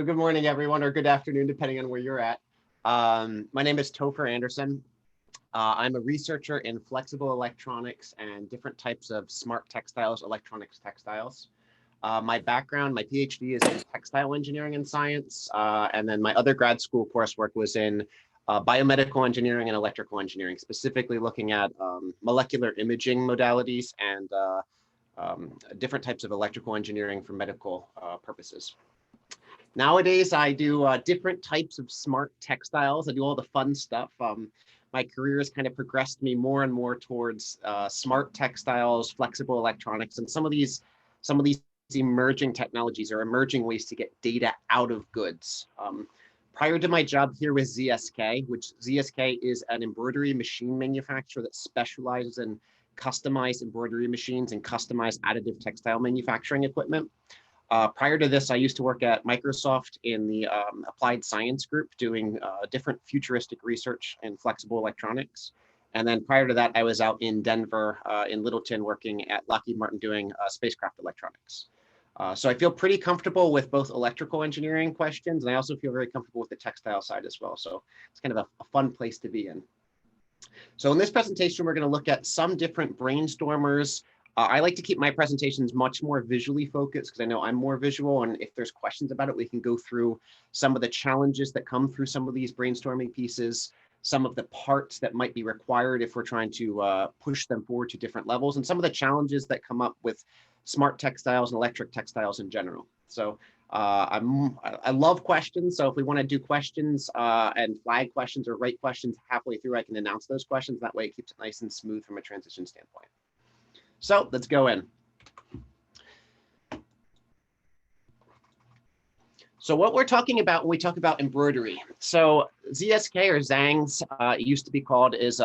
So good morning, everyone, or good afternoon, depending on where you're at. My name is Topher Anderson. I'm a researcher in flexible electronics and different types of smart textiles, electronics textiles. My background, my PhD is in textile engineering and science. And then my other grad school coursework was in biomedical engineering and electrical engineering, specifically looking at molecular imaging modalities and different types of electrical engineering for medical purposes. Nowadays, I do different types of smart textiles. I do all the fun stuff. My career has kind of progressed me more and more towards smart textiles, flexible electronics, and some of these emerging technologies or emerging ways to get data out of goods. Prior to my job here with ZSK, which ZSK is an embroidery machine manufacturer that specializes in customized embroidery machines and customized additive textile manufacturing equipment. Prior to this, I used to work at Microsoft in the applied science group doing different futuristic research in flexible electronics. And then prior to that, I was out in Denver, in Littleton, working at Lockheed Martin doing spacecraft electronics. So I feel pretty comfortable with both electrical engineering questions, and I also feel very comfortable with the textile side as well. So it's kind of a fun place to be in. So in this presentation, we're going to look at some different brainstormers. I like to keep my presentations much more visually focused because I know I'm more visual, and if there's questions about it, we can go through some of the challenges that come through some of these brainstorming pieces, some of the parts that might be required if we're trying to push them forward to different levels, and some of the challenges that come up with smart textiles and electric textiles in general. So I love questions. So if we want to do questions and flag questions or write questions halfway through, I can announce those questions. That way it keeps it nice and smooth from a transition standpoint. So let's go in. So what we're talking about when we talk about embroidery. So ZSK or Zhang's, it used to be called, is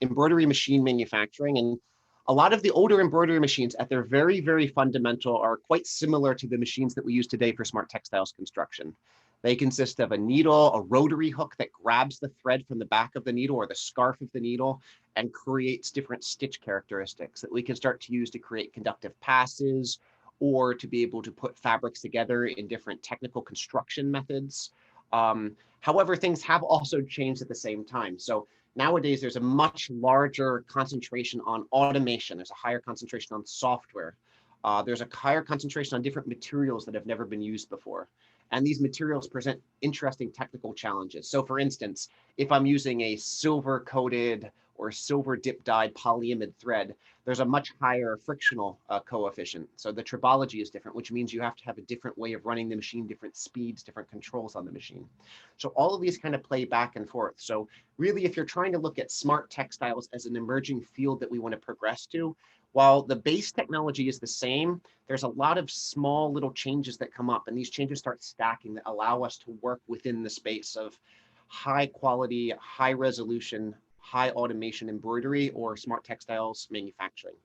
embroidery machine manufacturing. And a lot of the older embroidery machines at their very, very fundamental are quite similar to the machines that we use today for smart textiles construction. They consist of a needle, a rotary hook that grabs the thread from the back of the needle or the scarf of the needle and creates different stitch characteristics that we can start to use to create conductive passes or to be able to put fabrics together in different technical construction methods. However, things have also changed at the same time. So nowadays, there's a much larger concentration on automation. There's a higher concentration on software. There's a higher concentration on different materials that have never been used before. And these materials present interesting technical challenges. So for instance, if I'm using a silver coated or silver dip dyed polyamide thread, there's a much higher frictional coefficient. So the tribology is different, which means you have to have a different way of running the machine, different speeds, different controls on the machine. So all of these kind of play back and forth. So really, if you're trying to look at smart textiles as an emerging field that we want to progress to, while the base technology is the same, there's a lot of small little changes that come up, and these changes start stacking that allow us to work within the space of high quality, high resolution, high automation embroidery or smart textiles manufacturing.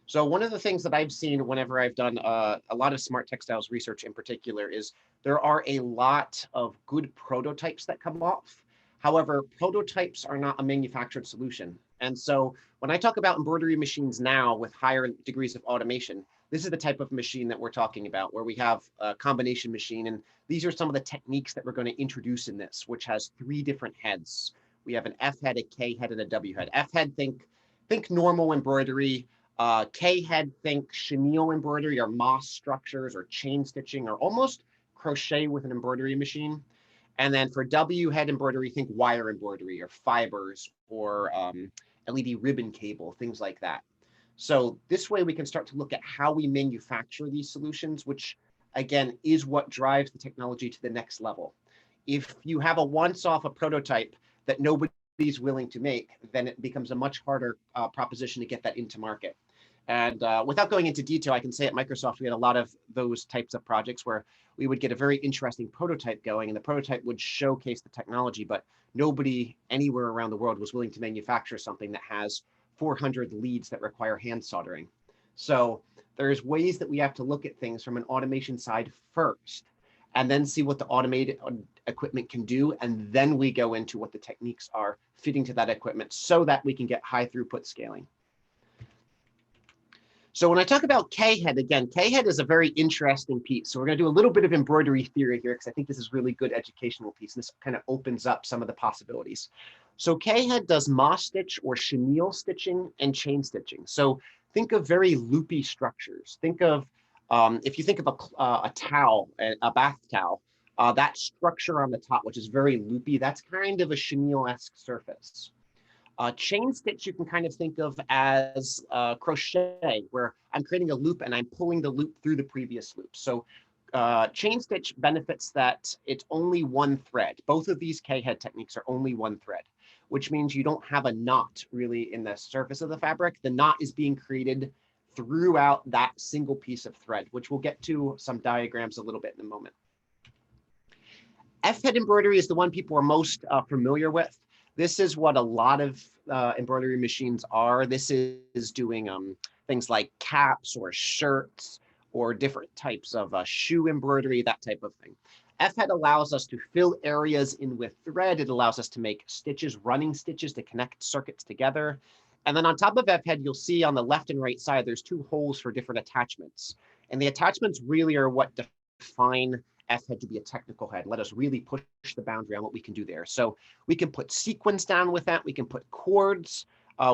So one of the things that I've seen whenever I've done a lot of smart textiles research in particular is there are a lot of good prototypes that come off. However, prototypes are not a manufactured solution. And so when I talk about embroidery machines now with higher degrees of automation, this is the type of machine that we're talking about, where we have a combination machine. And these are some of the techniques that we're going to introduce in this, which has 3 different heads. We have an F head, a K head, and a W head. F head, think normal embroidery. K head, think chenille embroidery or moss structures or chain stitching or almost crochet with an embroidery machine. And then for W head embroidery, think wire embroidery or fibers or LED ribbon cable, things like that. So this way we can start to look at how we manufacture these solutions, which again is what drives the technology to the next level. If you have a once-off, a prototype that nobody's willing to make, then it becomes a much harder proposition to get that into market. And without going into detail, I can say at Microsoft, we had a lot of those types of projects where we would get a very interesting prototype going, and the prototype would showcase the technology, but nobody anywhere around the world was willing to manufacture something that has 400 leads that require hand soldering. So there's ways that we have to look at things from an automation side first, and then see what the automated equipment can do. And then we go into what the techniques are fitting to that equipment so that we can get high throughput scaling. So when I talk about K-head, again, K-head is a very interesting piece. So we're going to do a little bit of embroidery theory here because I think this is really good educational piece. This kind of opens up some of the possibilities. So K-head does moss stitch or chenille stitching and chain stitching. So think of very loopy structures. Think of, if you think of a towel, a bath towel, that structure on the top, which is very loopy, that's kind of a chenille-esque surface. Chain stitch you can kind of think of as crochet, where I'm creating a loop and I'm pulling the loop through the previous loop. So chain stitch benefits that it's only one thread. Both of these K-head techniques are only one thread, which means you don't have a knot really in the surface of the fabric. The knot is being created throughout that single piece of thread, which we'll get to some diagrams a little bit in a moment. F-head embroidery is the one people are most familiar with. This is what a lot of embroidery machines are. This is doing things like caps or shirts or different types of shoe embroidery, that type of thing. F-head allows us to fill areas in with thread. It allows us to make stitches, running stitches to connect circuits together. And then on top of F-head, you'll see on the left and right side, there's two holes for different attachments. And the attachments really are what define F-head to be a technical head. Let us really push the boundary on what we can do there. So we can put sequins down with that. We can put cords.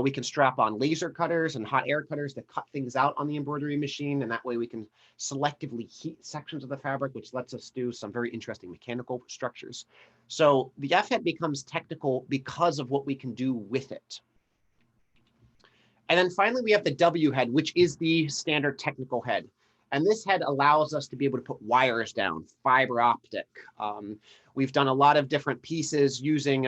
We can strap on laser cutters and hot air cutters to cut things out on the embroidery machine. And that way we can selectively heat sections of the fabric, which lets us do some very interesting mechanical structures. So the F-head becomes technical because of what we can do with it. And then finally, we have the W-head, which is the standard technical head. And this head allows us to be able to put wires down, fiber optic. We've done a lot of different pieces using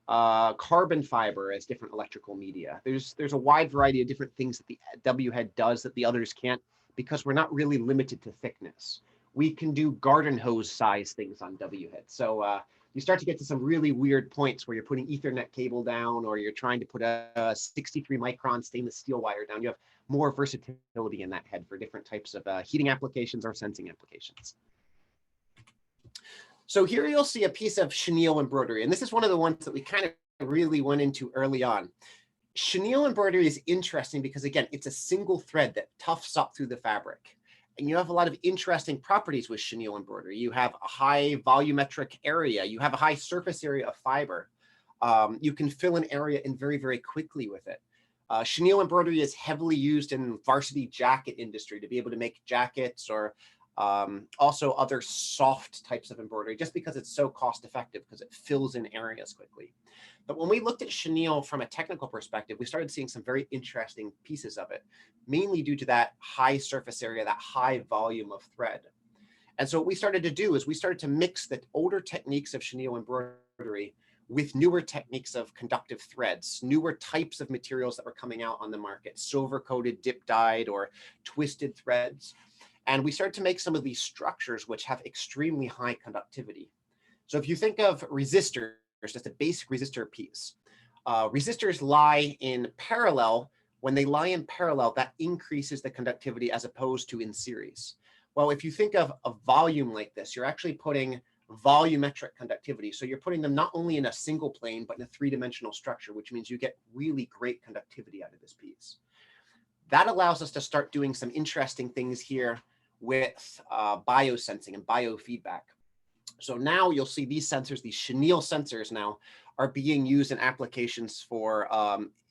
carbon fiber as different electrical media. There's a wide variety of different things that the W head does that the others can't, because we're not really limited to thickness. We can do garden hose size things on W head. So you start to get to some really weird points where you're putting Ethernet cable down, or you're trying to put a 63 micron stainless steel wire down. You have more versatility in that head for different types of heating applications or sensing applications. So here you'll see a piece of chenille embroidery, and this is one of the ones that we kind of really went into early on. Chenille embroidery is interesting because, again, it's a single thread that tufts up through the fabric. And you have a lot of interesting properties with chenille embroidery. You have a high volumetric area. You have a high surface area of fiber. You can fill an area in very, very quickly with it. Chenille embroidery is heavily used in varsity jacket industry to be able to make jackets, or also other soft types of embroidery, just because it's so cost effective because it fills in areas quickly. But when we looked at chenille from a technical perspective, we started seeing some very interesting pieces of it, mainly due to that high surface area, that high volume of thread. And so what we started to do is we started to mix the older techniques of chenille embroidery with newer techniques of conductive threads, newer types of materials that were coming out on the market, silver-coated, dip-dyed, or twisted threads. And we started to make some of these structures which have extremely high conductivity. So if you think of resistors, just a basic resistor piece, resistors lie in parallel. When they lie in parallel, that increases the conductivity as opposed to in series. Well, if you think of a volume like this, you're actually putting volumetric conductivity. So you're putting them not only in a single plane, but in a three-dimensional structure, which means you get really great conductivity out of this piece. That allows us to start doing some interesting things here with biosensing and biofeedback. So now you'll see these sensors, these chenille sensors now, are being used in applications for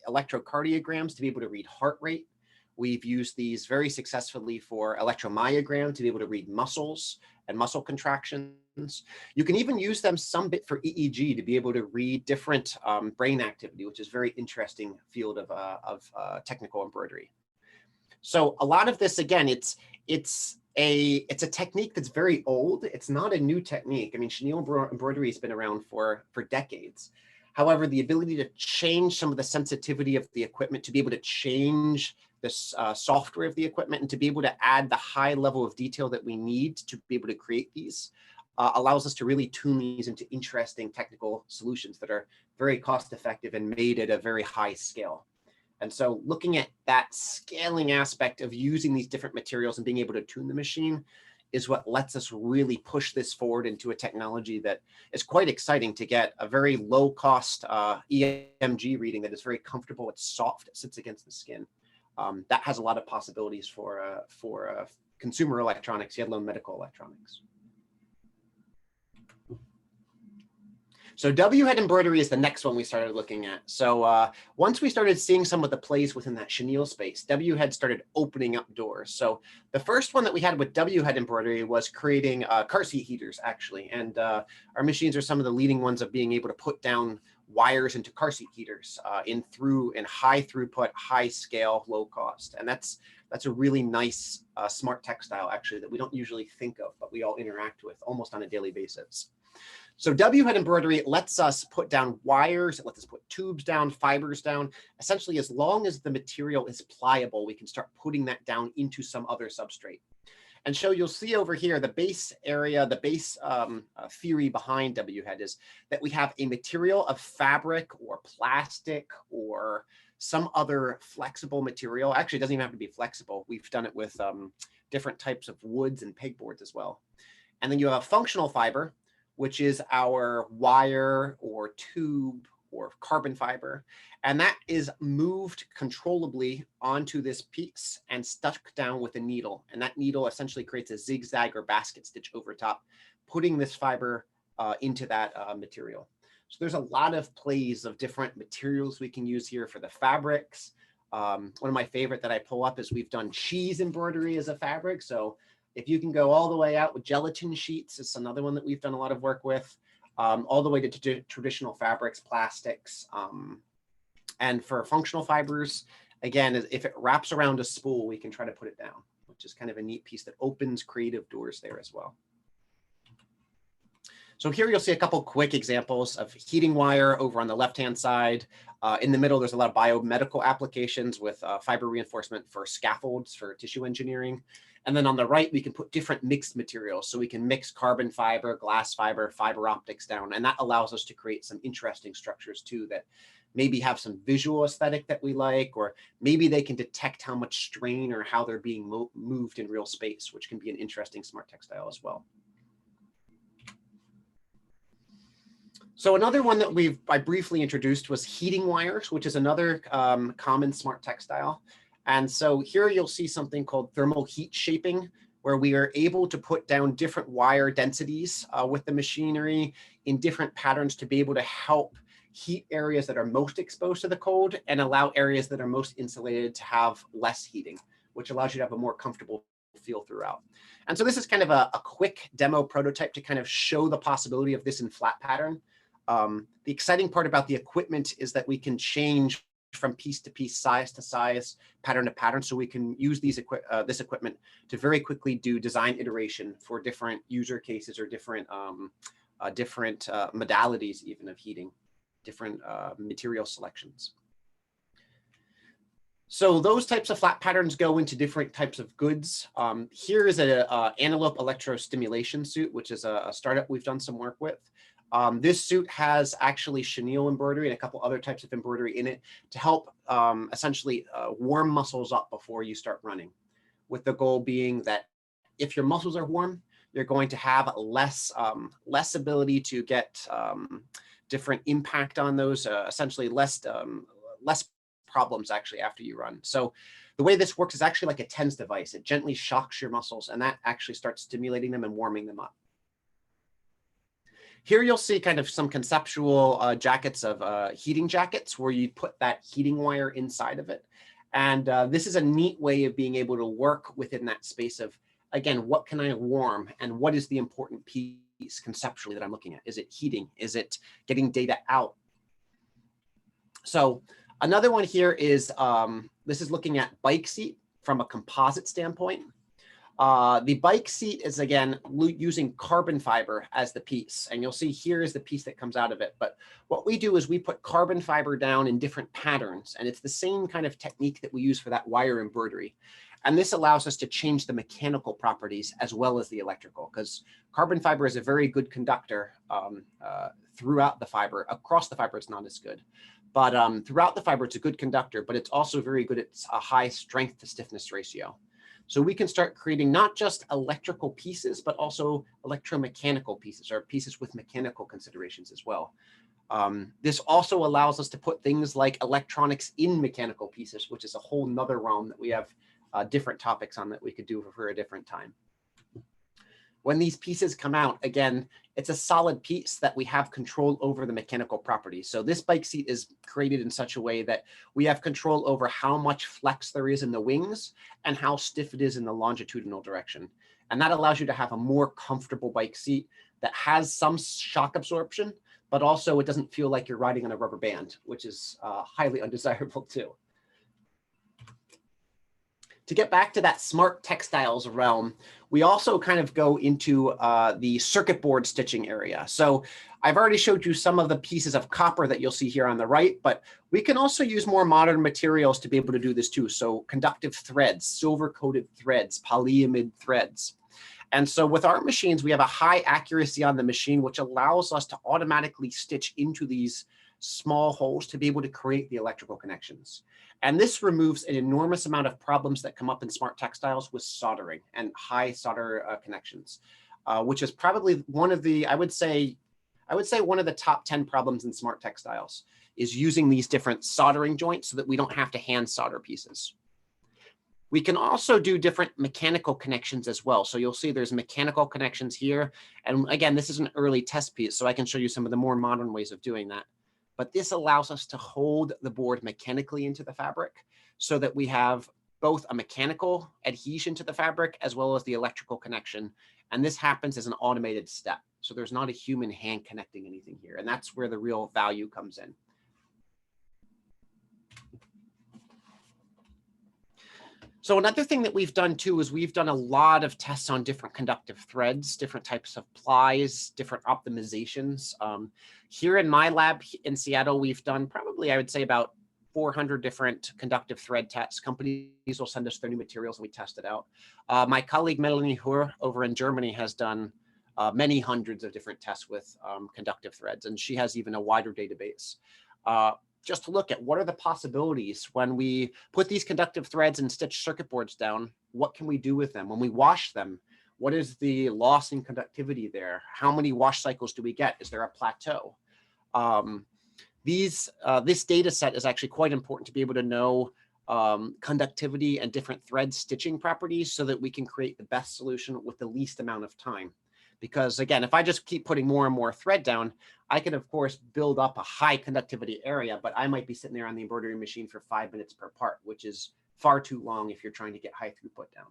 electrocardiograms to be able to read heart rate. We've used these very successfully for electromyogram to be able to read muscles and muscle contractions. You can even use them some bit for EEG to be able to read different brain activity, which is a very interesting field of technical embroidery. So a lot of this, again, it's a technique that's very old. It's not a new technique. I mean, chenille embroidery has been around for decades. However, the ability to change some of the sensitivity of the equipment, to be able to change the software of the equipment, and to be able to add the high level of detail that we need to be able to create these, allows us to really tune these into interesting technical solutions that are very cost effective and made at a very high scale. And so looking at that scaling aspect of using these different materials and being able to tune the machine is what lets us really push this forward into a technology that is quite exciting to get a very low cost EMG reading that is very comfortable, it's soft, it sits against the skin. that has a lot of possibilities for consumer electronics, yet alone medical electronics. So W-head embroidery is the next one we started looking at. So once we started seeing some of the plays within that chenille space, W-head started opening up doors. So the first one that we had with W-head embroidery was creating car seat heaters, actually. And our machines are some of the leading ones of being able to put down wires into car seat heaters in high throughput, high scale, low cost. And that's a really nice smart textile, actually, that we don't usually think of, but we all interact with almost on a daily basis. So W-head embroidery lets us put down wires, it lets us put tubes down, fibers down. Essentially, as long as the material is pliable, we can start putting that down into some other substrate. And so you'll see over here, the base area, the base theory behind W-head is that we have a material of fabric or plastic or some other flexible material. Actually, it doesn't even have to be flexible. We've done it with different types of woods and pegboards as well. And then you have a functional fiber, which is our wire or tube or carbon fiber. And that is moved controllably onto this piece and stuck down with a needle. And that needle essentially creates a zigzag or basket stitch over top, putting this fiber into that material. So there's a lot of plays of different materials we can use here for the fabrics. One of my favorite that I pull up is we've done cheese embroidery as a fabric. So if you can go all the way out with gelatin sheets, it's another one that we've done a lot of work with, all the way to traditional fabrics, plastics. And for functional fibers, again, if it wraps around a spool, we can try to put it down, which is kind of a neat piece that opens creative doors there as well. So here you'll see a couple quick examples of heating wire over on the left-hand side. In the middle, there's a lot of biomedical applications with fiber reinforcement for scaffolds for tissue engineering. And then on the right, we can put different mixed materials. So we can mix carbon fiber, glass fiber, fiber optics down. And that allows us to create some interesting structures too that maybe have some visual aesthetic that we like, or maybe they can detect how much strain or how they're being moved in real space, which can be an interesting smart textile as well. So another one that I briefly introduced was heating wires, which is another common smart textile. And so here you'll see something called thermal heat shaping, where we are able to put down different wire densities with the machinery in different patterns to be able to help heat areas that are most exposed to the cold and allow areas that are most insulated to have less heating, which allows you to have a more comfortable feel throughout. And so this is kind of a quick demo prototype to kind of show the possibility of this in flat pattern. The exciting part about the equipment is that we can change from piece to piece, size to size, pattern to pattern. So we can use this equipment to very quickly do design iteration for different user cases or different modalities even of heating, different material selections. So those types of flat patterns go into different types of goods. Here is an Antelope Electro Stimulation suit, which is a startup we've done some work with. This suit has actually chenille embroidery and a couple other types of embroidery in it to help essentially warm muscles up before you start running, with the goal being that if your muscles are warm, you're going to have less ability to get different impact on those, essentially less problems actually after you run. So the way this works is actually like a TENS device. It gently shocks your muscles, and that actually starts stimulating them and warming them up. Here you'll see kind of some conceptual jackets of heating jackets where you put that heating wire inside of it. And this is a neat way of being able to work within that space of, again, what can I warm and what is the important piece conceptually that I'm looking at? Is it heating? Is it getting data out? So another one here is, this is looking at bike seat from a composite standpoint. The bike seat is, again, using carbon fiber as the piece. And you'll see here is the piece that comes out of it. But what we do is we put carbon fiber down in different patterns. And it's the same kind of technique that we use for that wire embroidery. And this allows us to change the mechanical properties as well as the electrical, because carbon fiber is a very good conductor throughout the fiber. Across the fiber, it's not as good. But throughout the fiber, it's a good conductor, but it's also very good at a high strength to stiffness ratio. So we can start creating not just electrical pieces, but also electromechanical pieces or pieces with mechanical considerations as well. This also allows us to put things like electronics in mechanical pieces, which is a whole nother realm that we have different topics on that we could do for a different time. When these pieces come out, again, it's a solid piece that we have control over the mechanical properties. So this bike seat is created in such a way that we have control over how much flex there is in the wings and how stiff it is in the longitudinal direction. And that allows you to have a more comfortable bike seat that has some shock absorption, but also it doesn't feel like you're riding on a rubber band, which is highly undesirable too. To get back to that smart textiles realm, we also kind of go into the circuit board stitching area. So I've already showed you some of the pieces of copper that you'll see here on the right, but we can also use more modern materials to be able to do this too. So conductive threads, silver coated threads, polyamide threads. And so with our machines, we have a high accuracy on the machine, which allows us to automatically stitch into these small holes to be able to create the electrical connections. And this removes an enormous amount of problems that come up in smart textiles with soldering and high solder connections, which is probably one of the, I would say one of the top 10 problems in smart textiles is using these different soldering joints so that we don't have to hand solder pieces. We can also do different mechanical connections as well. So you'll see there's mechanical connections here. And again, this is an early test piece, so I can show you some of the more modern ways of doing that. But this allows us to hold the board mechanically into the fabric so that we have both a mechanical adhesion to the fabric as well as the electrical connection. And this happens as an automated step. So there's not a human hand connecting anything here. And that's where the real value comes in. So another thing that we've done too is we've done a lot of tests on different conductive threads, different types of plies, different optimizations. Here in my lab in Seattle, we've done probably, I would say, about 400 different conductive thread tests. Companies will send us their new materials and we test it out. My colleague Melanie Hur over in Germany has done many hundreds of different tests with conductive threads, and she has even a wider database. Just to look at what are the possibilities when we put these conductive threads and stitch circuit boards down, what can we do with them? When we wash them, what is the loss in conductivity there? How many wash cycles do we get? Is there a plateau? This data set is actually quite important to be able to know conductivity and different thread stitching properties so that we can create the best solution with the least amount of time. Because again, if I just keep putting more and more thread down, I can of course build up a high conductivity area, but I might be sitting there on the embroidery machine for 5 minutes per part, which is far too long if you're trying to get high throughput down.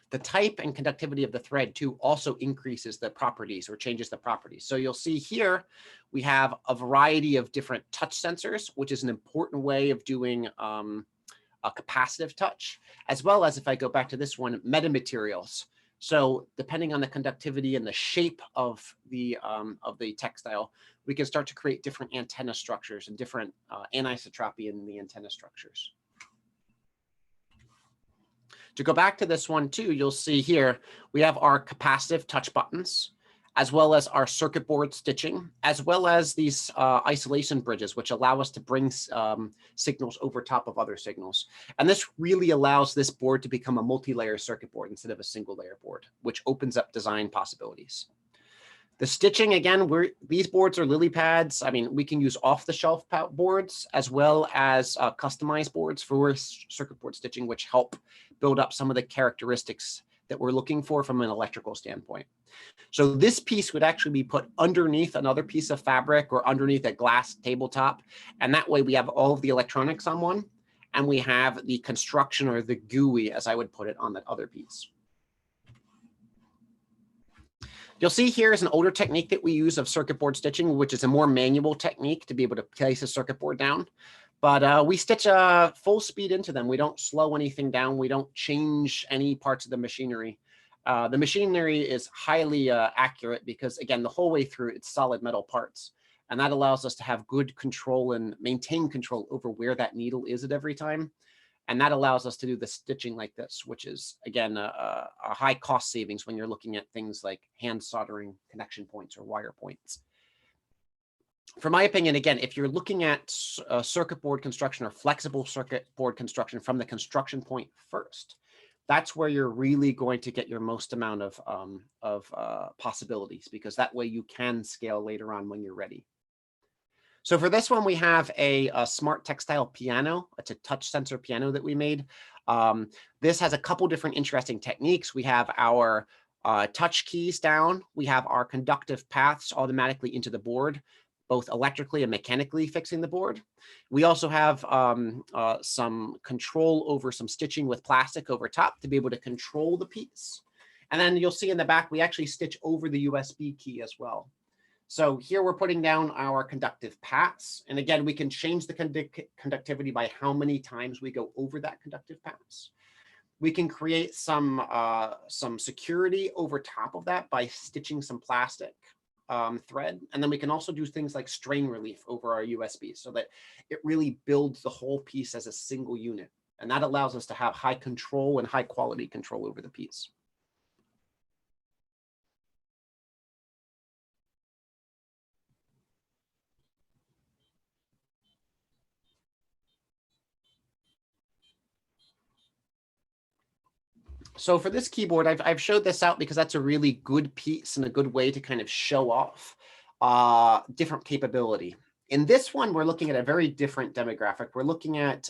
The type and conductivity of the thread too also increases the properties or changes the properties. So you'll see here, we have a variety of different touch sensors, which is an important way of doing a capacitive touch, as well as if I go back to this one, metamaterials. So depending on the conductivity and the shape of the textile, we can start to create different antenna structures and different anisotropy in the antenna structures. To go back to this one too, you'll see here, we have our capacitive touch buttons, as well as our circuit board stitching, as well as these isolation bridges, which allow us to bring signals over top of other signals. And this really allows this board to become a multi-layer circuit board instead of a single layer board, which opens up design possibilities. The stitching, again, these boards are lily pads. I mean, we can use off-the-shelf boards as well as customized boards for circuit board stitching, which help build up some of the characteristics that we're looking for from an electrical standpoint. So this piece would actually be put underneath another piece of fabric or underneath a glass tabletop. And that way we have all of the electronics on one, and we have the construction or the GUI, as I would put it, on that other piece. You'll see here is an older technique that we use of circuit board stitching, which is a more manual technique to be able to place a circuit board down. But we stitch full speed into them. We don't slow anything down. We don't change any parts of the machinery. The machinery is highly accurate because, again, the whole way through, it's solid metal parts. And that allows us to have good control and maintain control over where that needle is at every time. And that allows us to do the stitching like this, which is, again, a high cost savings when you're looking at things like hand soldering connection points or wire points. For my opinion, again, if you're looking at circuit board construction or flexible circuit board construction from the construction point first, that's where you're really going to get your most amount of possibilities, because that way you can scale later on when you're ready. So for this one, we have a smart textile piano. It's a touch sensor piano that we made. This has a couple different interesting techniques. We have our touch keys down. We have our conductive paths automatically into the board, both electrically and mechanically fixing the board. We also have some control over some stitching with plastic over top to be able to control the piece. And then you'll see in the back, we actually stitch over the USB key as well. So here we're putting down our conductive paths. And again, we can change the conductivity by how many times we go over that conductive paths. We can create some security over top of that by stitching some plastic thread. And then we can also do things like strain relief over our USB so that it really builds the whole piece as a single unit. And that allows us to have high control and high quality control over the piece. So for this keyboard, I've showed this out because that's a really good piece and a good way to kind of show off different capability. In this one, we're looking at a very different demographic. We're looking at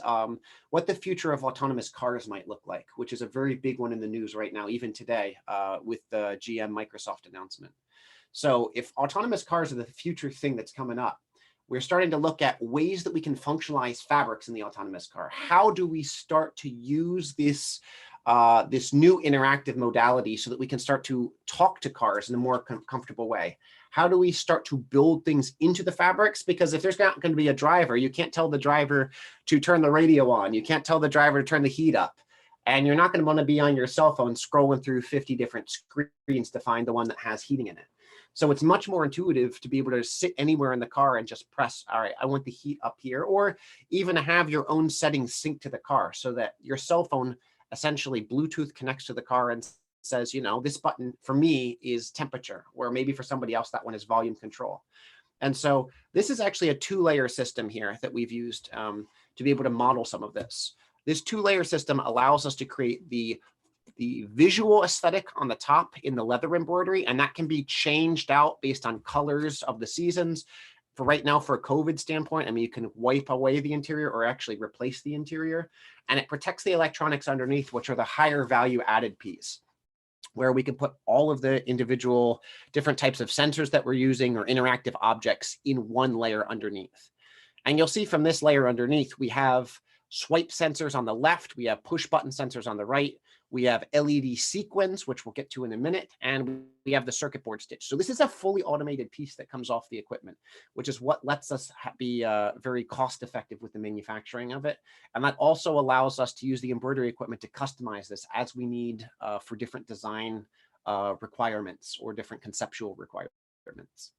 what the future of autonomous cars might look like, which is a very big one in the news right now, even today with the GM Microsoft announcement. So if autonomous cars are the future thing that's coming up, we're starting to look at ways that we can functionalize fabrics in the autonomous car. How do we start to use this this new interactive modality so that we can start to talk to cars in a more comfortable way? How do we start to build things into the fabrics? Because if there's not going to be a driver, you can't tell the driver to turn the radio on. You can't tell the driver to turn the heat up. And you're not going to want to be on your cell phone scrolling through 50 different screens to find the one that has heating in it. So it's much more intuitive to be able to sit anywhere in the car and just press, all right, I want the heat up here, or even have your own settings sync to the car so that your cell phone essentially Bluetooth connects to the car and says, you know, this button for me is temperature, or maybe for somebody else, that one is volume control. And so this is actually a 2-layer system here that we've used to be able to model some of this. This 2-layer system allows us to create the visual aesthetic on the top in the leather embroidery, and that can be changed out based on colors of the seasons. For right now, for a COVID standpoint, I mean, you can wipe away the interior or actually replace the interior, and it protects the electronics underneath, which are the higher value added piece, where we can put all of the individual different types of sensors that we're using or interactive objects in one layer underneath. And you'll see from this layer underneath, we have swipe sensors on the left, we have push button sensors on the right, we have LED sequins, which we'll get to in a minute, and we have the circuit board stitch. So this is a fully automated piece that comes off the equipment, which is what lets us be very cost effective with the manufacturing of it. And that also allows us to use the embroidery equipment to customize this as we need for different design requirements or different conceptual requirements.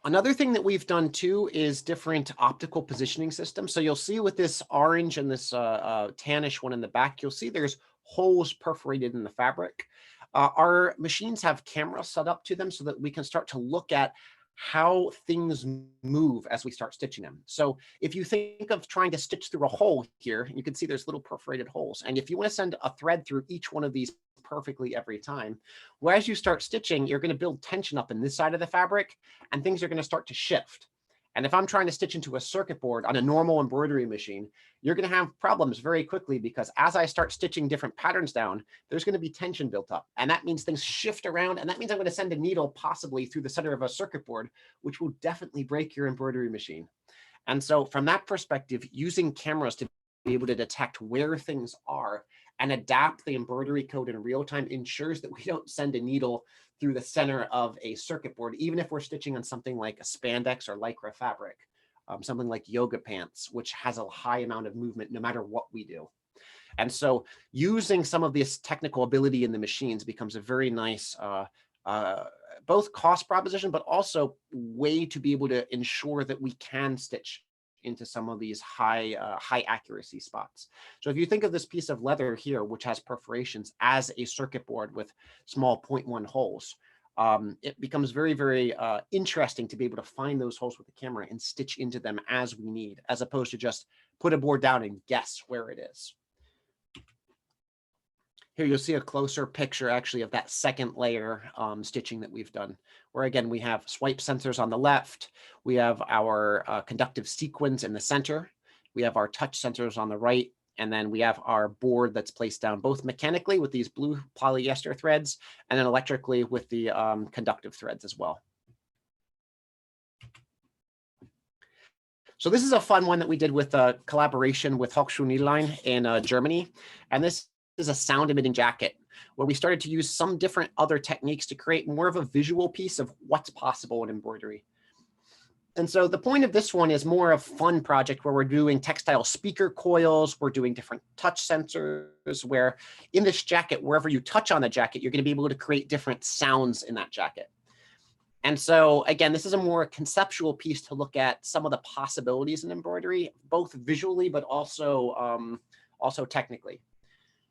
Another thing that we've done too is different optical positioning systems. So you'll see with this orange and this tannish one in the back, you'll see there's holes perforated in the fabric. Our machines have cameras set up to them so that we can start to look at how things move as we start stitching them. So if you think of trying to stitch through a hole here, you can see there's little perforated holes. And if you want to send a thread through each one of these perfectly every time, well, as you start stitching, you're going to build tension up in this side of the fabric, and things are going to start to shift. And if I'm trying to stitch into a circuit board on a normal embroidery machine, you're going to have problems very quickly, because as I start stitching different patterns down, there's going to be tension built up. And that means things shift around. And that means I'm going to send a needle possibly through the center of a circuit board, which will definitely break your embroidery machine. And so from that perspective, using cameras to be able to detect where things are and adapt the embroidery code in real time ensures that we don't send a needle through the center of a circuit board, even if we're stitching on something like a spandex or lycra fabric, something like yoga pants, which has a high amount of movement no matter what we do. And so using some of this technical ability in the machines becomes a very nice both cost proposition, but also way to be able to ensure that we can stitch into some of these high accuracy spots. So if you think of this piece of leather here, which has perforations as a circuit board with small 0.1 holes, it becomes very, very interesting to be able to find those holes with the camera and stitch into them as we need, as opposed to just put a board down and guess where it is. Here you'll see a closer picture actually of that second layer stitching that we've done, where again, we have swipe sensors on the left, we have our conductive sequins in the center, we have our touch sensors on the right, and then we have our board that's placed down both mechanically with these blue polyester threads, and then electrically with the conductive threads as well. So this is a fun one that we did with a collaboration with Hochschule in Germany. And this is a sound emitting jacket where we started to use some different other techniques to create more of a visual piece of what's possible in embroidery. And so the point of this one is more of a fun project where we're doing textile speaker coils, we're doing different touch sensors, where in this jacket, wherever you touch on the jacket, you're going to be able to create different sounds in that jacket. And so again, this is a more conceptual piece to look at some of the possibilities in embroidery, both visually, but also technically.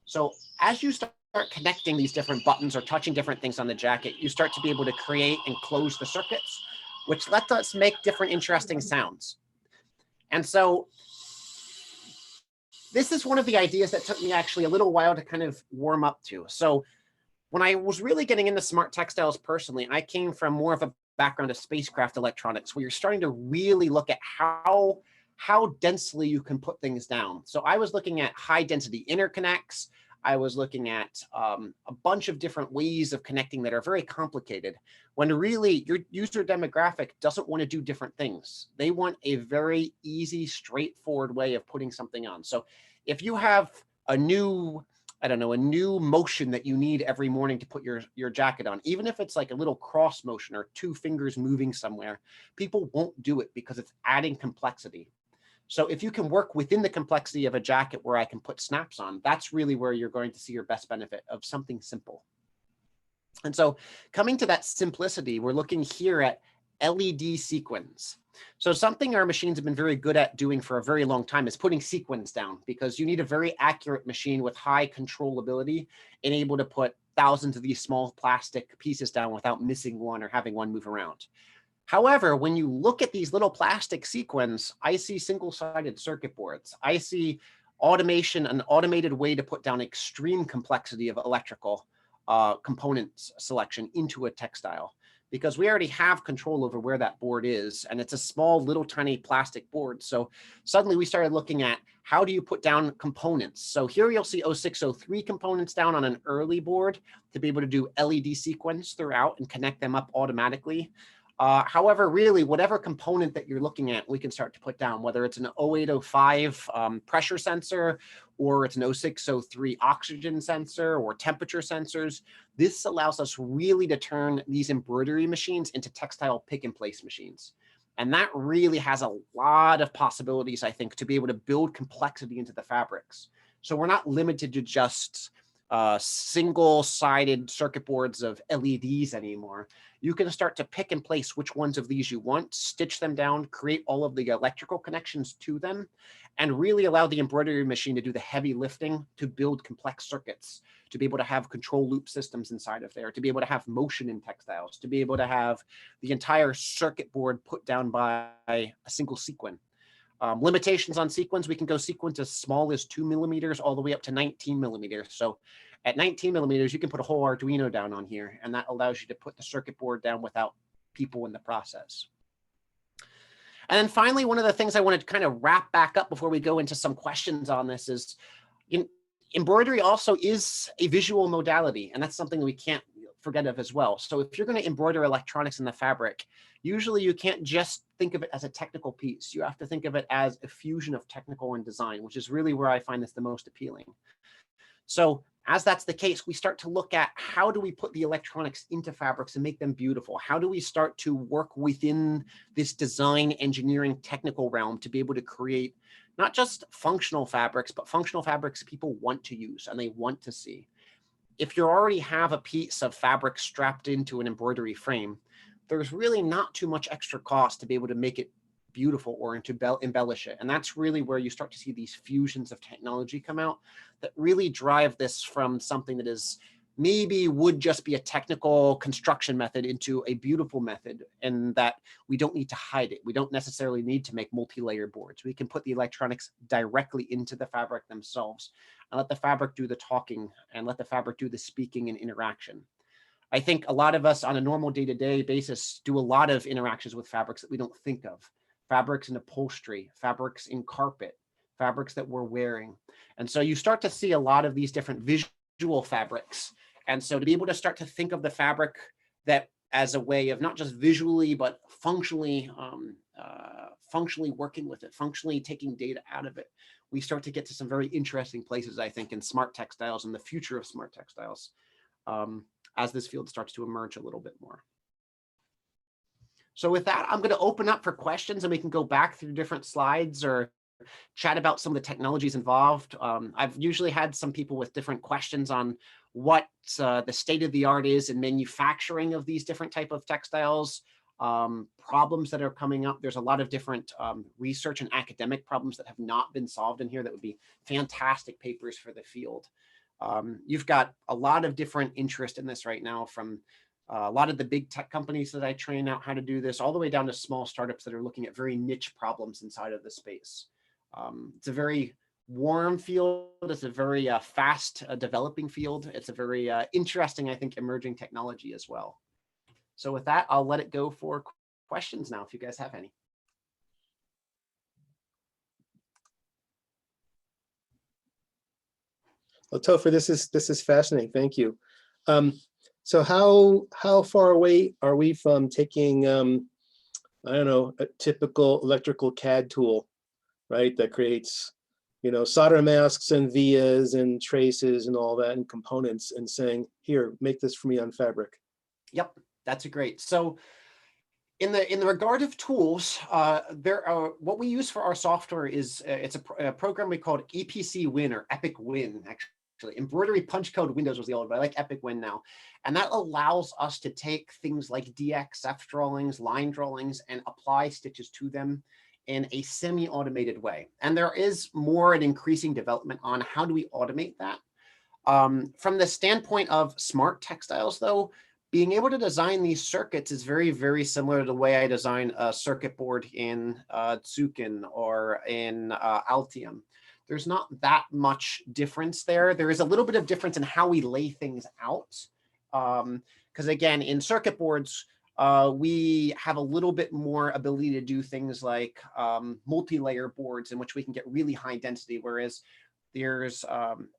So as you start connecting these different buttons or touching different things on the jacket, you start to be able to create and close the circuits, which lets us make different interesting sounds. And so this is one of the ideas that took me actually a little while to kind of warm up to. So when I was really getting into smart textiles personally, I came from more of a background of spacecraft electronics, where you're starting to really look at how densely you can put things down. So I was looking at high density interconnects. I was looking at a bunch of different ways of connecting that are very complicated, when really your user demographic doesn't want to do different things. They want a very easy, straightforward way of putting something on. So if you have a new, I don't know, a new motion that you need every morning to put your jacket on, even if it's like a little cross motion or two fingers moving somewhere, people won't do it because it's adding complexity. So if you can work within the complexity of a jacket where I can put snaps on, that's really where you're going to see your best benefit of something simple. And so coming to that simplicity, we're looking here at LED sequins. So something our machines have been very good at doing for a very long time is putting sequins down, because you need a very accurate machine with high controllability and able to put thousands of these small plastic pieces down without missing one or having one move around. However, when you look at these little plastic sequins, I see single-sided circuit boards. I see automation, an automated way to put down extreme complexity of electrical components selection into a textile, because we already have control over where that board is, and it's a small little tiny plastic board. So suddenly we started looking at how do you put down components. So here you'll see 0603 components down on an early board to be able to do LED sequence throughout and connect them up automatically. However, really, whatever component that you're looking at, we can start to put down, whether it's an 0805 pressure sensor, or it's an 0603 oxygen sensor or temperature sensors. This allows us really to turn these embroidery machines into textile pick and place machines. And that really has a lot of possibilities, I think, to be able to build complexity into the fabrics. So we're not limited to just single-sided circuit boards of LEDs anymore. You can start to pick and place which ones of these you want, stitch them down, create all of the electrical connections to them, and really allow the embroidery machine to do the heavy lifting to build complex circuits, to be able to have control loop systems inside of there, to be able to have motion in textiles, to be able to have the entire circuit board put down by a single sequin. Limitations on sequins, we can go sequins as small as 2 millimeters all the way up to 19 millimeters. So at 19 millimeters, you can put a whole Arduino down on here, and that allows you to put the circuit board down without people in the process. And then finally, one of the things I wanted to kind of wrap back up before we go into some questions on this is, embroidery also is a visual modality, and that's something we can't forget of as well. So if you're going to embroider electronics in the fabric, usually you can't just think of it as a technical piece. You have to think of it as a fusion of technical and design, which is really where I find this the most appealing. So as that's the case, we start to look at how do we put the electronics into fabrics and make them beautiful? How do we start to work within this design, engineering, technical realm to be able to create not just functional fabrics, but functional fabrics people want to use and they want to see. If you already have a piece of fabric strapped into an embroidery frame, there's really not too much extra cost to be able to make it beautiful or to embellish it. And that's really where you start to see these fusions of technology come out that really drive this from something that is maybe would just be a technical construction method into a beautiful method, and that we don't need to hide it. We don't necessarily need to make multi-layer boards. We can put the electronics directly into the fabric themselves and let the fabric do the talking and let the fabric do the speaking and interaction. I think a lot of us on a normal day-to-day basis do a lot of interactions with fabrics that we don't think of. Fabrics in upholstery, fabrics in carpet, fabrics that we're wearing. And so you start to see a lot of these different visual fabrics. And so to be able to start to think of the fabric that as a way of not just visually, but functionally, functionally working with it, functionally taking data out of it, we start to get to some very interesting places, I think, in smart textiles and the future of smart textiles as this field starts to emerge a little bit more. So with that, I'm going to open up for questions, and we can go back through different slides or chat about some of the technologies involved. I've usually had some people with different questions on what the state of the art is in manufacturing of these different type of textiles, problems that are coming up. There's a lot of different research and academic problems that have not been solved in here that would be fantastic papers for the field. You've got a lot of different interest in this right now, from a lot of the big tech companies that I train out how to do this, all the way down to small startups that are looking at very niche problems inside of the space. It's a very warm field. It's a very fast developing field. It's a very interesting, I think, emerging technology as well. So with that, I'll let it go for questions now, if you guys have any. Well, Topher, this is fascinating. Thank you. So how far away are we from taking, I don't know, a typical electrical CAD tool, right, that creates, you know, solder masks and vias and traces and all that and components, and saying, here, make this for me on fabric? Yep, that's a great. So in the regard of tools, there are, what we use for our software is it's a program we called EPC Win, or Epic Win, actually. Embroidery punch code Windows was the old, but I like Epic Win now. And that allows us to take things like DXF drawings, line drawings, and apply stitches to them in a semi-automated way. And there is more and increasing development on how do we automate that. From the standpoint of smart textiles, though, being able to design these circuits is very, very similar to the way I design a circuit board in Zukin or in Altium. There's not that much difference there. There is a little bit of difference in how we lay things out. Because again, in circuit boards, we have a little bit more ability to do things like multi-layer boards in which we can get really high density, whereas there's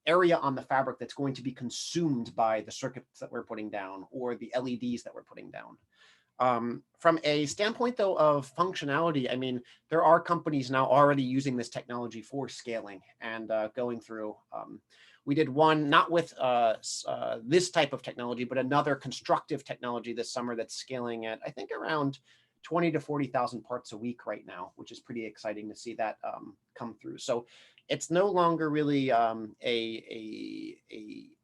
area on the fabric that's going to be consumed by the circuits that we're putting down or the LEDs that we're putting down. From a standpoint, though, of functionality, I mean, there are companies now already using this technology for scaling and going through. We did one, not with this type of technology, but another constructive technology this summer that's scaling at, I think, around 20 to 40,000 parts a week right now, which is pretty exciting to see that come through. So it's no longer really a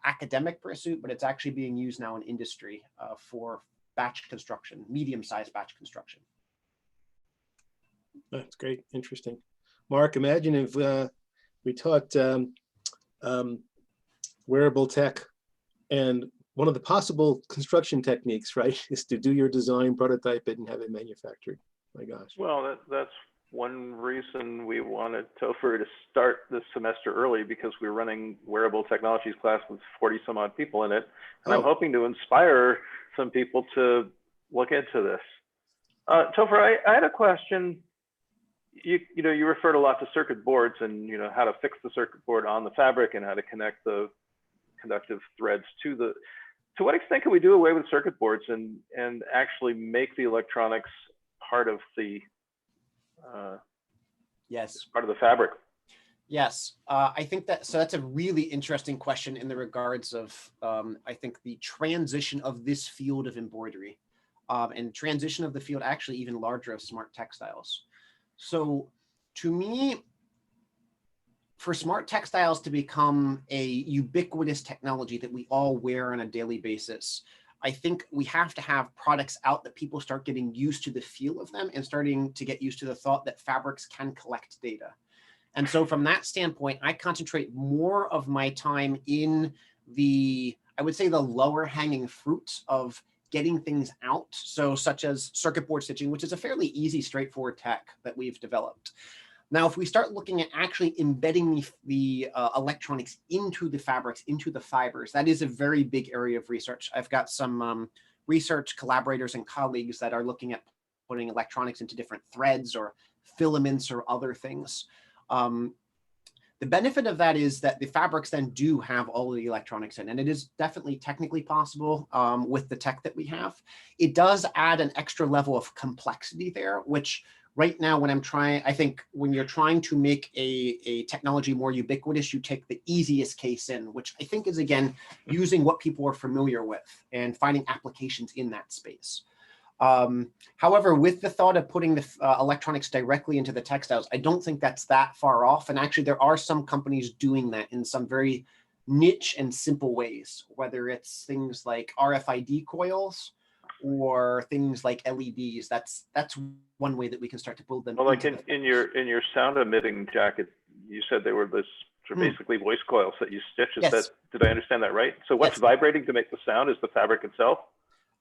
academic pursuit, but it's actually being used now in industry for batch construction, medium-sized batch construction. That's great, interesting. Mark, imagine if we taught wearable tech, and one of the possible construction techniques, right, is to do your design, prototype it, and have it manufactured. My gosh. Well, that's one reason we wanted Topher to start this semester early, because we're running wearable technologies class with 40 some odd people in it. And I'm hoping to inspire some people to look into this. Topher, I had a question. You referred a lot to circuit boards and how to fix the circuit board on the fabric and how to connect the conductive threads to the. To what extent can we do away with circuit boards and actually make the electronics part of the yes, part of the fabric? Yes, I think that's a really interesting question in the regards of, I think, the transition of this field of embroidery and transition of the field actually even larger of smart textiles. So to me, for smart textiles to become a ubiquitous technology that we all wear on a daily basis, I think we have to have products out that people start getting used to the feel of them and starting to get used to the thought that fabrics can collect data. And so from that standpoint, I concentrate more of my time in the I would say, the lower hanging fruits of getting things out. So such as circuit board stitching, which is a fairly easy, straightforward tech that we've developed. Now, if we start looking at actually embedding the electronics into the fabrics, into the fibers, that is a very big area of research. I've got some research collaborators and colleagues that are looking at putting electronics into different threads or filaments or other things. The benefit of that is that the fabrics then do have all of the electronics in, and it is definitely technically possible with the tech that we have. It does add an extra level of complexity there, which right now when I think when you're trying to make a technology more ubiquitous, you take the easiest case in, which I think is, again, using what people are familiar with and finding applications in that space. However, with the thought of putting the electronics directly into the textiles, I don't think that's that far off. And actually, there are some companies doing that in some very niche and simple ways, whether it's things like RFID coils or things like LEDs. That's one way that we can start to build them. Well, like in your sound emitting jacket, you said they were this sort of basically voice coils that you stitch. Did I understand that right? So what's vibrating to make the sound is the fabric itself?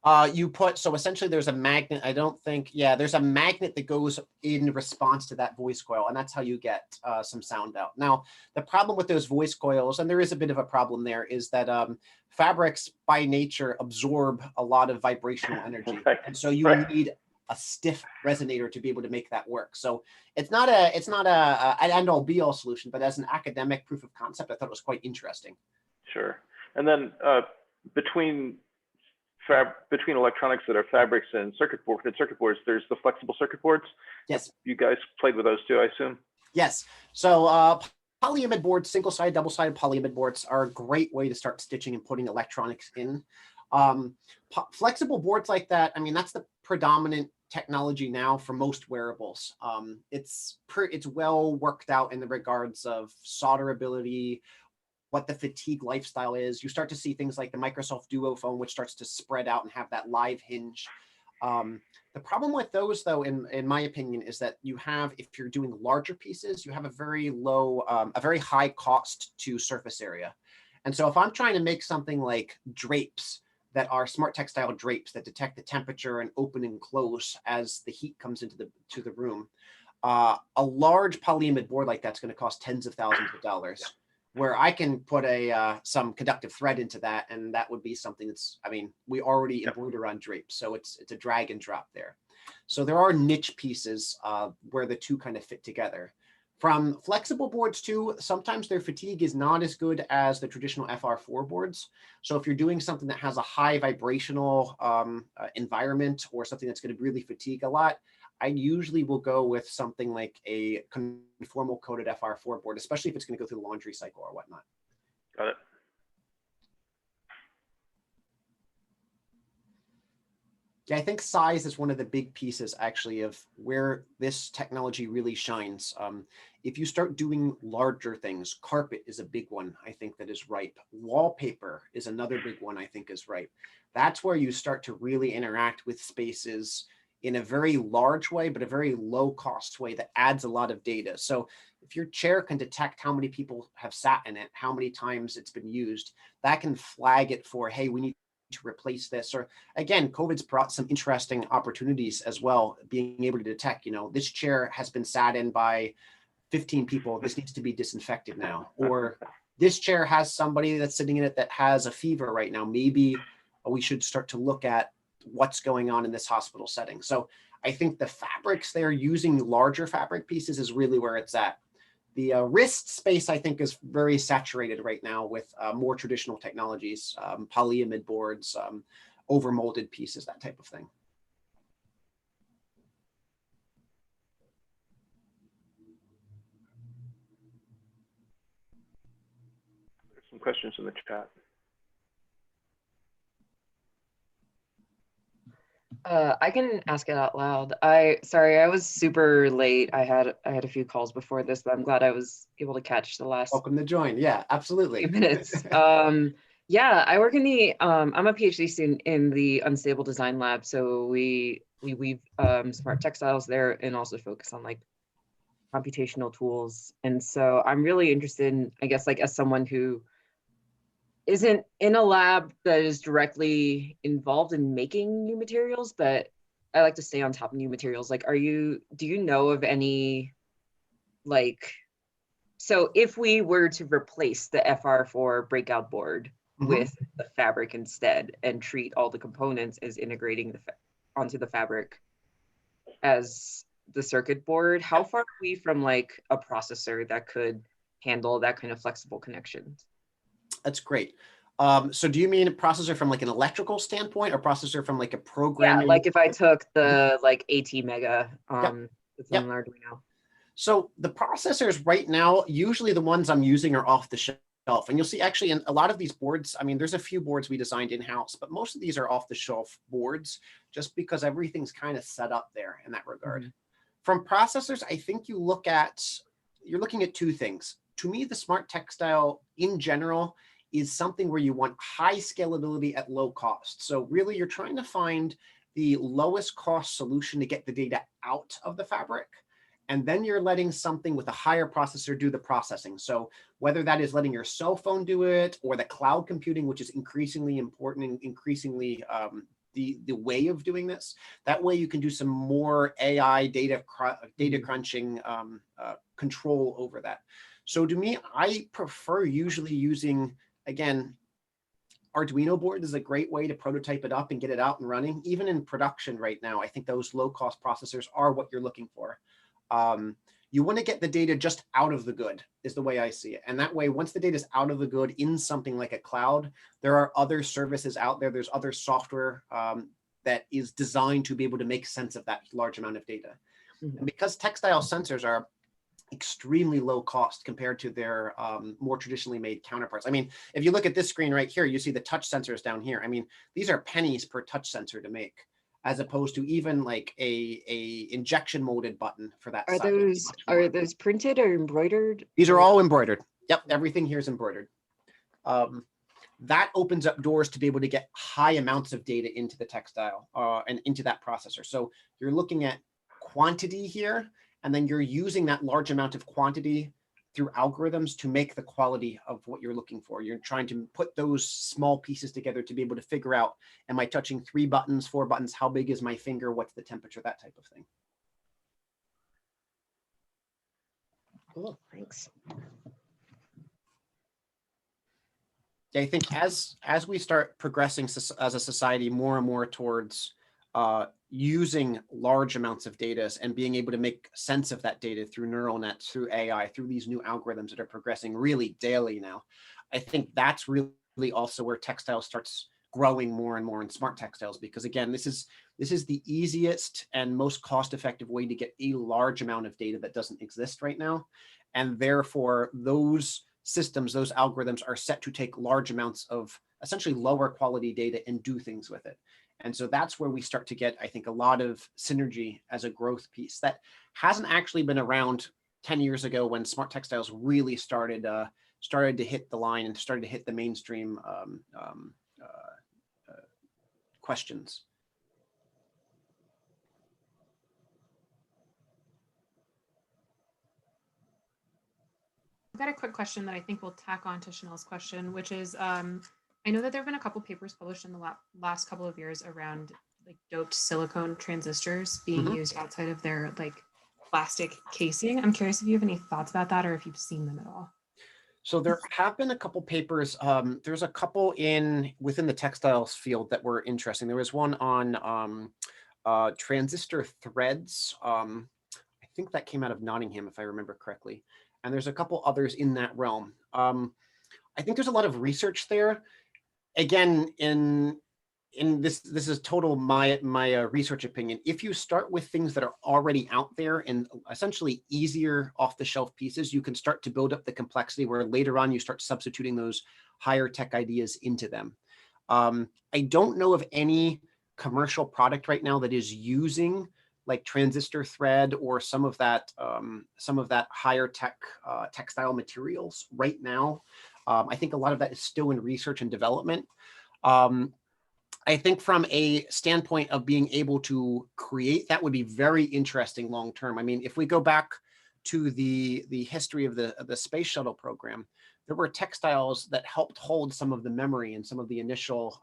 So essentially there's a magnet, there's a magnet that goes in response to that voice coil, and that's how you get some sound out. Now, the problem with those voice coils, and there is a bit of a problem there, is that fabrics by nature absorb a lot of vibrational energy. Right. And so you need a stiff resonator to be able to make that work. So it's not an end all be all solution, but as an academic proof of concept, I thought it was quite interesting. Sure. And then between electronics that are fabrics and circuit boards, there's the flexible circuit boards. Yes. You guys played with those too, I assume? Yes. So polyamide boards, single-sided, double-sided polyamide boards are a great way to start stitching and putting electronics in. Flexible boards like that, I mean, that's the predominant technology now for most wearables. It's well worked out in the regards of solderability, what the fatigue lifestyle is. You start to see things like the Microsoft Duo phone, which starts to spread out and have that live hinge. The problem with those, though, in my opinion, is that if you're doing larger pieces, you have a very high cost to surface area. And so if I'm trying to make something like drapes that are smart textile drapes that detect the temperature and open and close as the heat comes into the room, a large polyamide board like that's going to cost tens of thousands of dollars. Where I can put some conductive thread into that, and that would be something we already embroider on drapes, so it's a drag and drop there. So there are niche pieces where the two kind of fit together. From flexible boards too, sometimes their fatigue is not as good as the traditional FR4 boards. So if you're doing something that has a high vibrational environment or something that's going to really fatigue a lot, I usually will go with something like a conformal coated FR4 board, especially if it's going to go through the laundry cycle or whatnot. Got it. Yeah, I think size is one of the big pieces actually of where this technology really shines. If you start doing larger things, carpet is a big one, I think, that is ripe. Wallpaper is another big one I think is ripe. That's where you start to really interact with spaces in a very large way, but a very low cost way that adds a lot of data. So if your chair can detect how many people have sat in it, how many times it's been used, that can flag it for, hey, we need to replace this. Or again, COVID's brought some interesting opportunities as well, being able to detect, this chair has been sat in by 15 people. This needs to be disinfected now. Or this chair has somebody that's sitting in it that has a fever right now. Maybe we should start to look at what's going on in this hospital setting. So I think the fabrics they're using larger fabric pieces is really where it's at. The wrist space, I think, is very saturated right now with more traditional technologies, polyamide boards, overmolded pieces, that type of thing. There's some questions in the chat. I can ask it out loud. Sorry, I was super late. I had a few calls before this, but I'm glad I was able to catch the last. Welcome to join. Yeah, absolutely. Few minutes. Yeah, I work in the. I'm a PhD student in the Unstable Design Lab, so we weave smart textiles there and also focus on like computational tools. And so I'm really interested in, I guess, like as someone who isn't in a lab that is directly involved in making new materials, but I like to stay on top of new materials. Like, do you know of any, like, so if we were to replace the FR4 breakout board with the fabric instead and treat all the components as integrating onto the fabric as the circuit board, how far are we from like a processor that could handle that kind of flexible connections? That's great. So do you mean a processor from like an electrical standpoint or processor from like a programming? Yeah, like if I took the like AT Mega, it's Yep. on Arduino. So the processors right now, usually the ones I'm using are off the shelf. And you'll see actually in a lot of these boards, I mean, there's a few boards we designed in-house, but most of these are off the shelf boards just because everything's kind of set up there in that regard. From processors, I think you're looking at two things. To me, the smart textile in general is something where you want high scalability at low cost. So really you're trying to find the lowest cost solution to get the data out of the fabric. And then you're letting something with a higher processor do the processing. So whether that is letting your cell phone do it or the cloud computing, which is increasingly important and increasingly the way of doing this, that way you can do some more AI data crunching control over that. So to me, I prefer usually using, again, Arduino board is a great way to prototype it up and get it out and running. Even in production right now, I think those low cost processors are what you're looking for. You want to get the data just out of the good is the way I see it. And that way, once the data is out of the good in something like a cloud, there are other services out there. There's other software that is designed to be able to make sense of that large amount of data. And because textile sensors are extremely low cost compared to their more traditionally made counterparts. I mean, if you look at this screen right here, you see the touch sensors down here. I mean, these are pennies per touch sensor to make, as opposed to even like a injection molded button for that. Are those printed or embroidered? These are all embroidered. Yep, everything here is embroidered. That opens up doors to be able to get high amounts of data into the textile and into that processor. So you're looking at quantity here, and then you're using that large amount of quantity through algorithms to make the quality of what you're looking for. You're trying to put those small pieces together to be able to figure out, am I touching 3 buttons, 4 buttons? How big is my finger? What's the temperature? That type of thing. Cool, thanks. I think as we start progressing as a society more and more towards using large amounts of data and being able to make sense of that data through neural nets, through AI, through these new algorithms that are progressing really daily now, I think that's really also where textile starts growing more and more in smart textiles, because again, this is the easiest and most cost-effective way to get a large amount of data that doesn't exist right now. And therefore those systems, those algorithms are set to take large amounts of essentially lower quality data and do things with it. And so that's where we start to get, I think, a lot of synergy as a growth piece that hasn't actually been around 10 years ago when smart textiles really started to hit the line and started to hit the mainstream questions. I've got a quick question that I think will tack on to Chenille's question, which is, I know that there have been a couple papers published in the last couple of years around like doped silicone transistors being used outside of their like plastic casing. I'm curious if you have any thoughts about that or if you've seen them at all. So there have been a couple papers. There's a couple within the textiles field that were interesting. There was one on transistor threads. I think that came out of Nottingham, if I remember correctly. And there's a couple others in that realm. I think there's a lot of research there. Again, in this is total my research opinion. If you start with things that are already out there and essentially easier off the shelf pieces, you can start to build up the complexity where later on you start substituting those higher tech ideas into them. I don't know of any commercial product right now that is using like transistor thread or some of that higher tech textile materials right now. I think a lot of that is still in research and development. I think from a standpoint of being able to create, that would be very interesting long term. I mean, if we go back to the history of the space shuttle program, there were textiles that helped hold some of the memory in some of the initial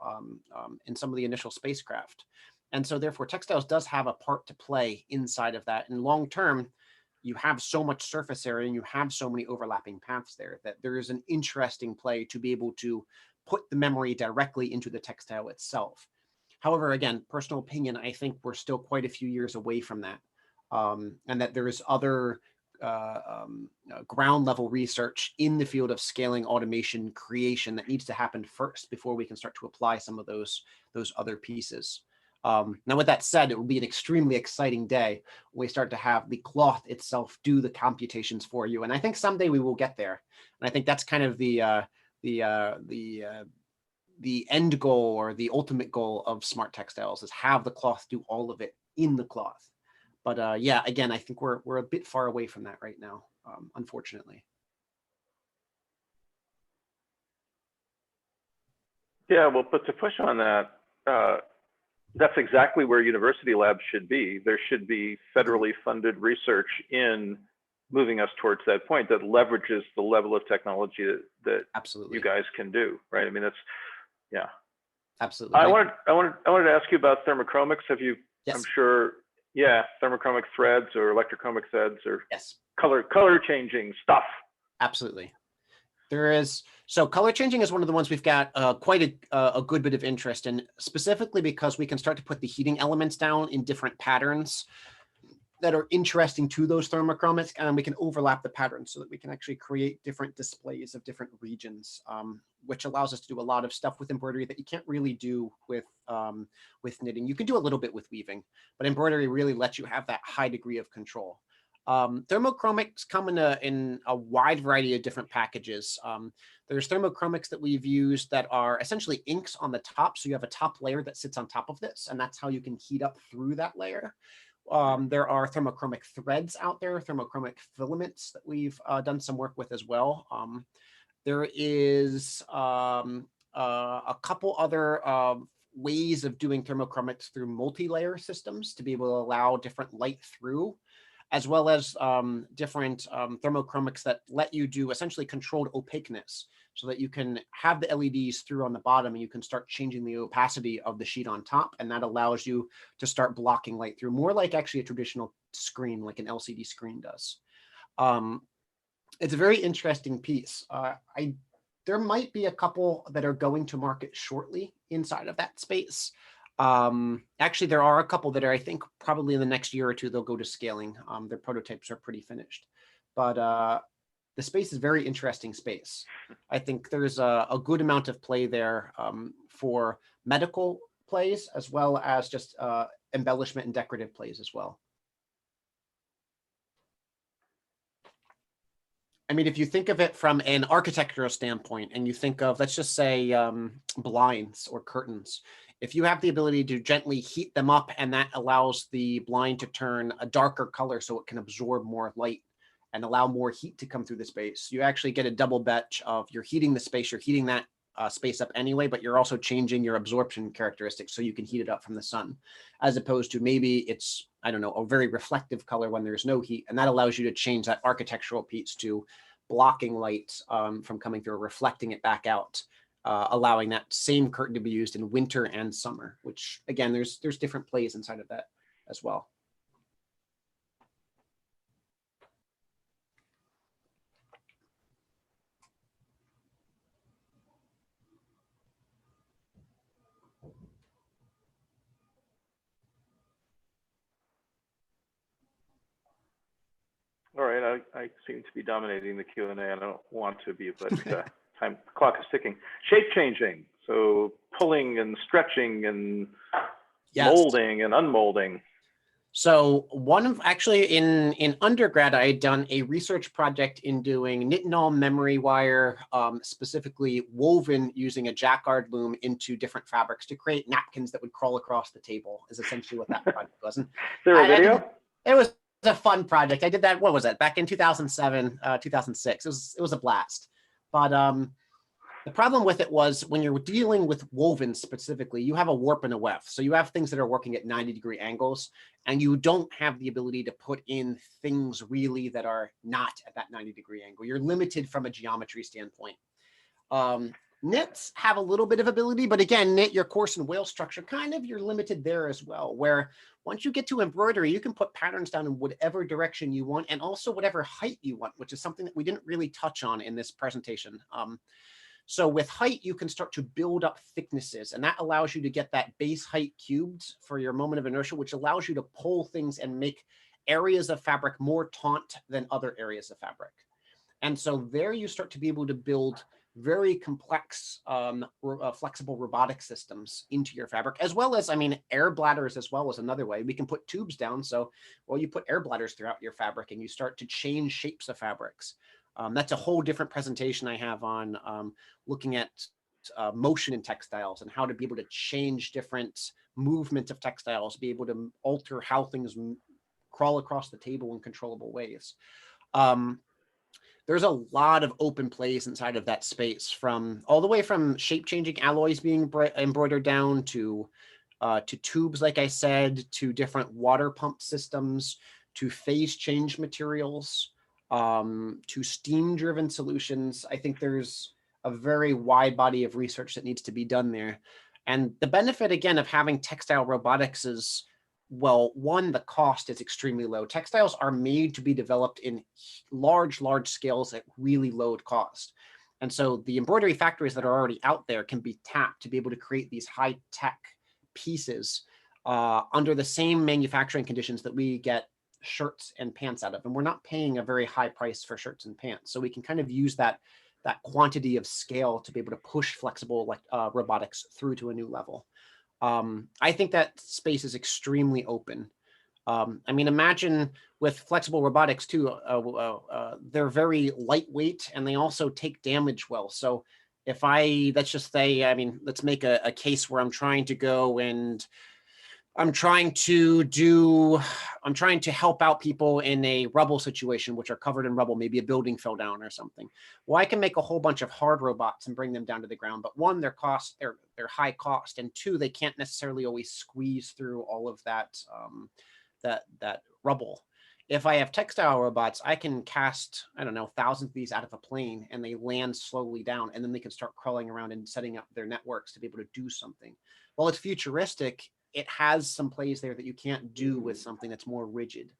spacecraft. And so therefore textiles does have a part to play inside of that. And long term, you have so much surface area and you have so many overlapping paths there that there is an interesting play to be able to put the memory directly into the textile itself. However, again, personal opinion, I think we're still quite a few years away from that. And that there is other ground level research in the field of scaling automation creation that needs to happen first before we can start to apply some of those other pieces. Now, with that said, it will be an extremely exciting day when we start to have the cloth itself do the computations for you. And I think someday we will get there. And I think that's kind of the end goal or the ultimate goal of smart textiles is have the cloth do all of it in the cloth. But yeah, again, I think we're a bit far away from that right now, unfortunately. Yeah, well, but to push on that, that's exactly where university labs should be. There should be federally funded research in moving us towards that point that leverages the level of technology that Absolutely. you guys can do, right? I mean, that's, yeah. Absolutely. I wanted to ask you about thermochromics. Have you, Yes. I'm sure, yeah, thermochromic threads or electrochromic threads or Yes. color changing stuff. Absolutely. There is, so color changing is one of the ones we've got quite a good bit of interest in, specifically because we can start to put the heating elements down in different patterns that are interesting to those thermochromics, and we can overlap the patterns so that we can actually create different displays of different regions, which allows us to do a lot of stuff with embroidery that you can't really do with knitting. You can do a little bit with weaving, but embroidery really lets you have that high degree of control. Thermochromics come in a wide variety of different packages. There's thermochromics that we've used that are essentially inks on the top. So you have a top layer that sits on top of this, and that's how you can heat up through that layer. There are thermochromic threads out there, thermochromic filaments that we've done some work with as well. There is a couple other ways of doing thermochromics through multi-layer systems to be able to allow different light through, as well as different thermochromics that let you do essentially controlled opaqueness so that you can have the LEDs through on the bottom and you can start changing the opacity of the sheet on top. And that allows you to start blocking light through, more like actually a traditional screen, like an LCD screen does. It's a very interesting piece. There might be a couple that are going to market shortly inside of that space. Actually, there are a couple that are, I think, probably in the next year or two, they'll go to scaling. Their prototypes are pretty finished. But the space is very interesting space. I think there's a good amount of play there for medical plays, as well as just embellishment and decorative plays as well. I mean, if you think of it from an architectural standpoint and you think of, let's just say, blinds or curtains, if you have the ability to gently heat them up and that allows the blind to turn a darker color so it can absorb more light and allow more heat to come through the space, you actually get a double batch of you're heating the space, you're heating that space up anyway, but you're also changing your absorption characteristics so you can heat it up from the sun, as opposed to maybe it's, I don't know, a very reflective color when there's no heat. And that allows you to change that architectural piece to blocking light from coming through, reflecting it back out, allowing that same curtain to be used in winter and summer, which again, there's different plays inside of that as well. All right, I seem to be dominating the Q&A. I don't want to be, but time clock is ticking. Shape changing, so pulling and stretching and Yes. molding and unmolding. So actually in undergrad, I had done a research project in doing nitinol memory wire, specifically woven using a jacquard loom into different fabrics to create napkins that would crawl across the table, is essentially what that project was. And Is there a video? It was a fun project. I did that, what was it, back in 2007, 2006. It was a blast. But The problem with it was when you're dealing with woven specifically, you have a warp and a weft. So you have things that are working at 90-degree angles, and you don't have the ability to put in things really that are not at that 90-degree angle. You're limited from a geometry standpoint. Knits have a little bit of ability, but again, knit, your coarse and wale structure, kind of you're limited there as well, where once you get to embroidery, you can put patterns down in whatever direction you want and also whatever height you want, which is something that we didn't really touch on in this presentation. So with height, you can start to build up thicknesses, and that allows you to get that base height cubed for your moment of inertia, which allows you to pull things and make areas of fabric more taut than other areas of fabric. And so there you start to be able to build very complex, flexible robotic systems into your fabric, as well as, I mean, air bladders as well as another way. We can put tubes down. So, well, you put air bladders throughout your fabric and you start to change shapes of fabrics. That's a whole different presentation I have on looking at motion in textiles and how to be able to change different movement of textiles, be able to alter how things crawl across the table in controllable ways. There's a lot of open plays inside of that space, from all the way from shape-changing alloys being embroidered down to tubes, like I said, to different water pump systems, to phase change materials, to steam-driven solutions. I think there's a very wide body of research that needs to be done there. And the benefit, again, of having textile robotics is, well, one, the cost is extremely low. Textiles are made to be developed in large scales at really low cost. And so the embroidery factories that are already out there can be tapped to be able to create these high-tech pieces under the same manufacturing conditions that we get shirts and pants out of. And we're not paying a very high price for shirts and pants. So we can kind of use that quantity of scale to be able to push flexible robotics through to a new level. I think that space is extremely open. I mean, imagine with flexible robotics too, they're very lightweight and they also take damage well. So if let's just say, I mean, let's make a case where I'm trying to go and I'm trying to help out people in a rubble situation, which are covered in rubble, maybe a building fell down or something. Well, I can make a whole bunch of hard robots and bring them down to the ground. But one, they're high cost, and two, they can't necessarily always squeeze through all of that rubble. If I have textile robots, I can cast, I don't know, thousands of these out of a plane, and they land slowly down, and then they can start crawling around and setting up their networks to be able to do something. Well, it's futuristic. It has some plays there that you can't do with something that's more rigid.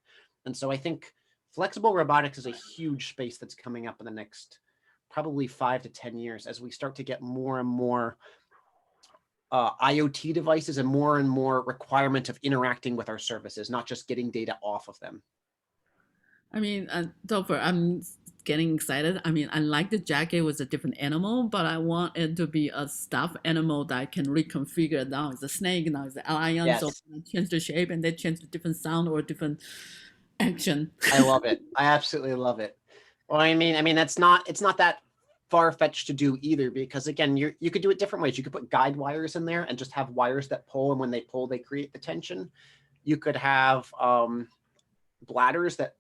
And so I think flexible robotics is a huge space that's coming up in the next probably 5 to 10 years as we start to get more and more IoT devices and more requirement of interacting with our services, not just getting data off of them. I mean, Topher, I'm getting excited. I mean, I like the jacket with a different animal, but I want it to be a stuffed animal that I can reconfigure. Now it's a snake, now it's a lion, Yes. so change the shape and then change the different sound or different action. I love it. I absolutely love it. Well, I mean, it's not that far-fetched to do either, because again, you could do it different ways. You could put guide wires in there and just have wires that pull, and when they pull, they create the tension. You could have bladders that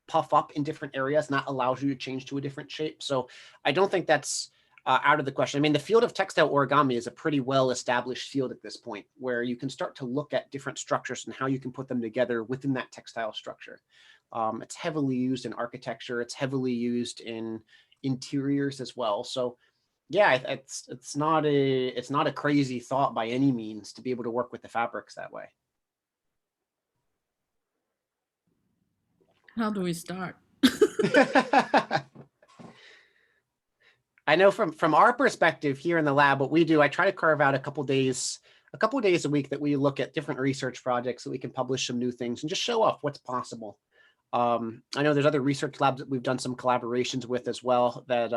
puff up in different areas, and that allows you to change to a different shape. So I don't think that's out of the question. I mean, the field of textile origami is a pretty well-established field at this point, where you can start to look at different structures and how you can put them together within that textile structure. It's heavily used in architecture. It's heavily used in interiors as well. So yeah, it's not a crazy thought by any means to be able to work with the fabrics that way. How do we start? I know from our perspective here in the lab, what we do, I try to carve out a couple days a week that we look at different research projects so we can publish some new things and just show off what's possible. I know there's other research labs that we've done some collaborations with as well that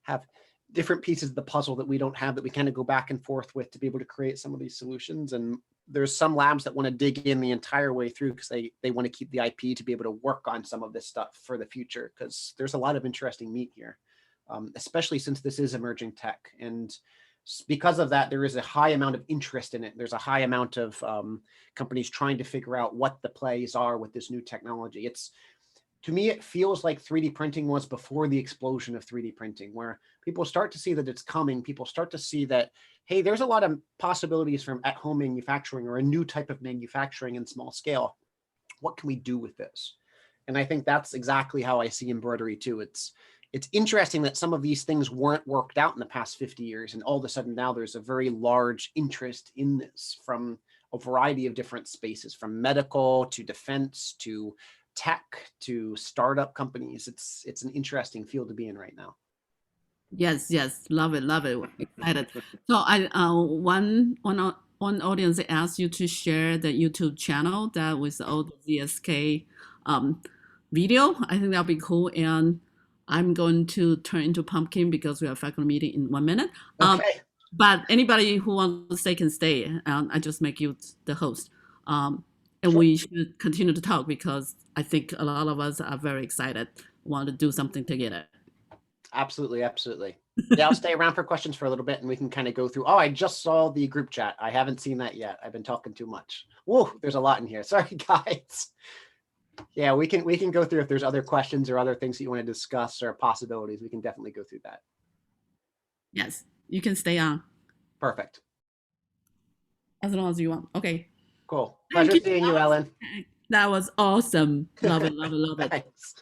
have different pieces of the puzzle that we don't have, that we kind of go back and forth with to be able to create some of these solutions. And there's some labs that want to dig in the entire way through because they want to keep the IP to be able to work on some of this stuff for the future, because there's a lot of interesting meat here, especially since this is emerging tech. And because of that, there is a high amount of interest in it. There's a high amount of companies trying to figure out what the plays are with this new technology. to me, it feels like 3D printing was before the explosion of 3D printing, where people start to see that it's coming. People start to see that, hey, there's a lot of possibilities from at-home manufacturing or a new type of manufacturing in small scale. What can we do with this? And I think that's exactly how I see embroidery too. It's interesting that some of these things weren't worked out in the past 50 years. And all of a sudden now there's a very large interest in this from a variety of different spaces, from medical to defense to tech to startup companies. It's an interesting field to be in right now. Yes, love it, excited. So one audience asked you to share the YouTube channel that with all the ZSK video. I think that'll be cool, and I'm going to turn into pumpkin because we have a faculty meeting in 1 minute. Okay. But anybody who wants to stay can stay. I just make you the host. And Sure. we should continue to talk because I think a lot of us are very excited, want to do something together. Absolutely. Yeah, I'll stay around for questions for a little bit and we can kind of go through. Oh, I just saw the group chat. I haven't seen that yet. I've been talking too much. Whoa, there's a lot in here. Sorry, guys. Yeah, we can go through if there's other questions or other things that you want to discuss or possibilities. We can definitely go through that. Yes, you can stay on. Perfect. As long as you want. Okay. Cool. Thank Pleasure seeing you, Ellen. That was awesome. Love it. Thanks.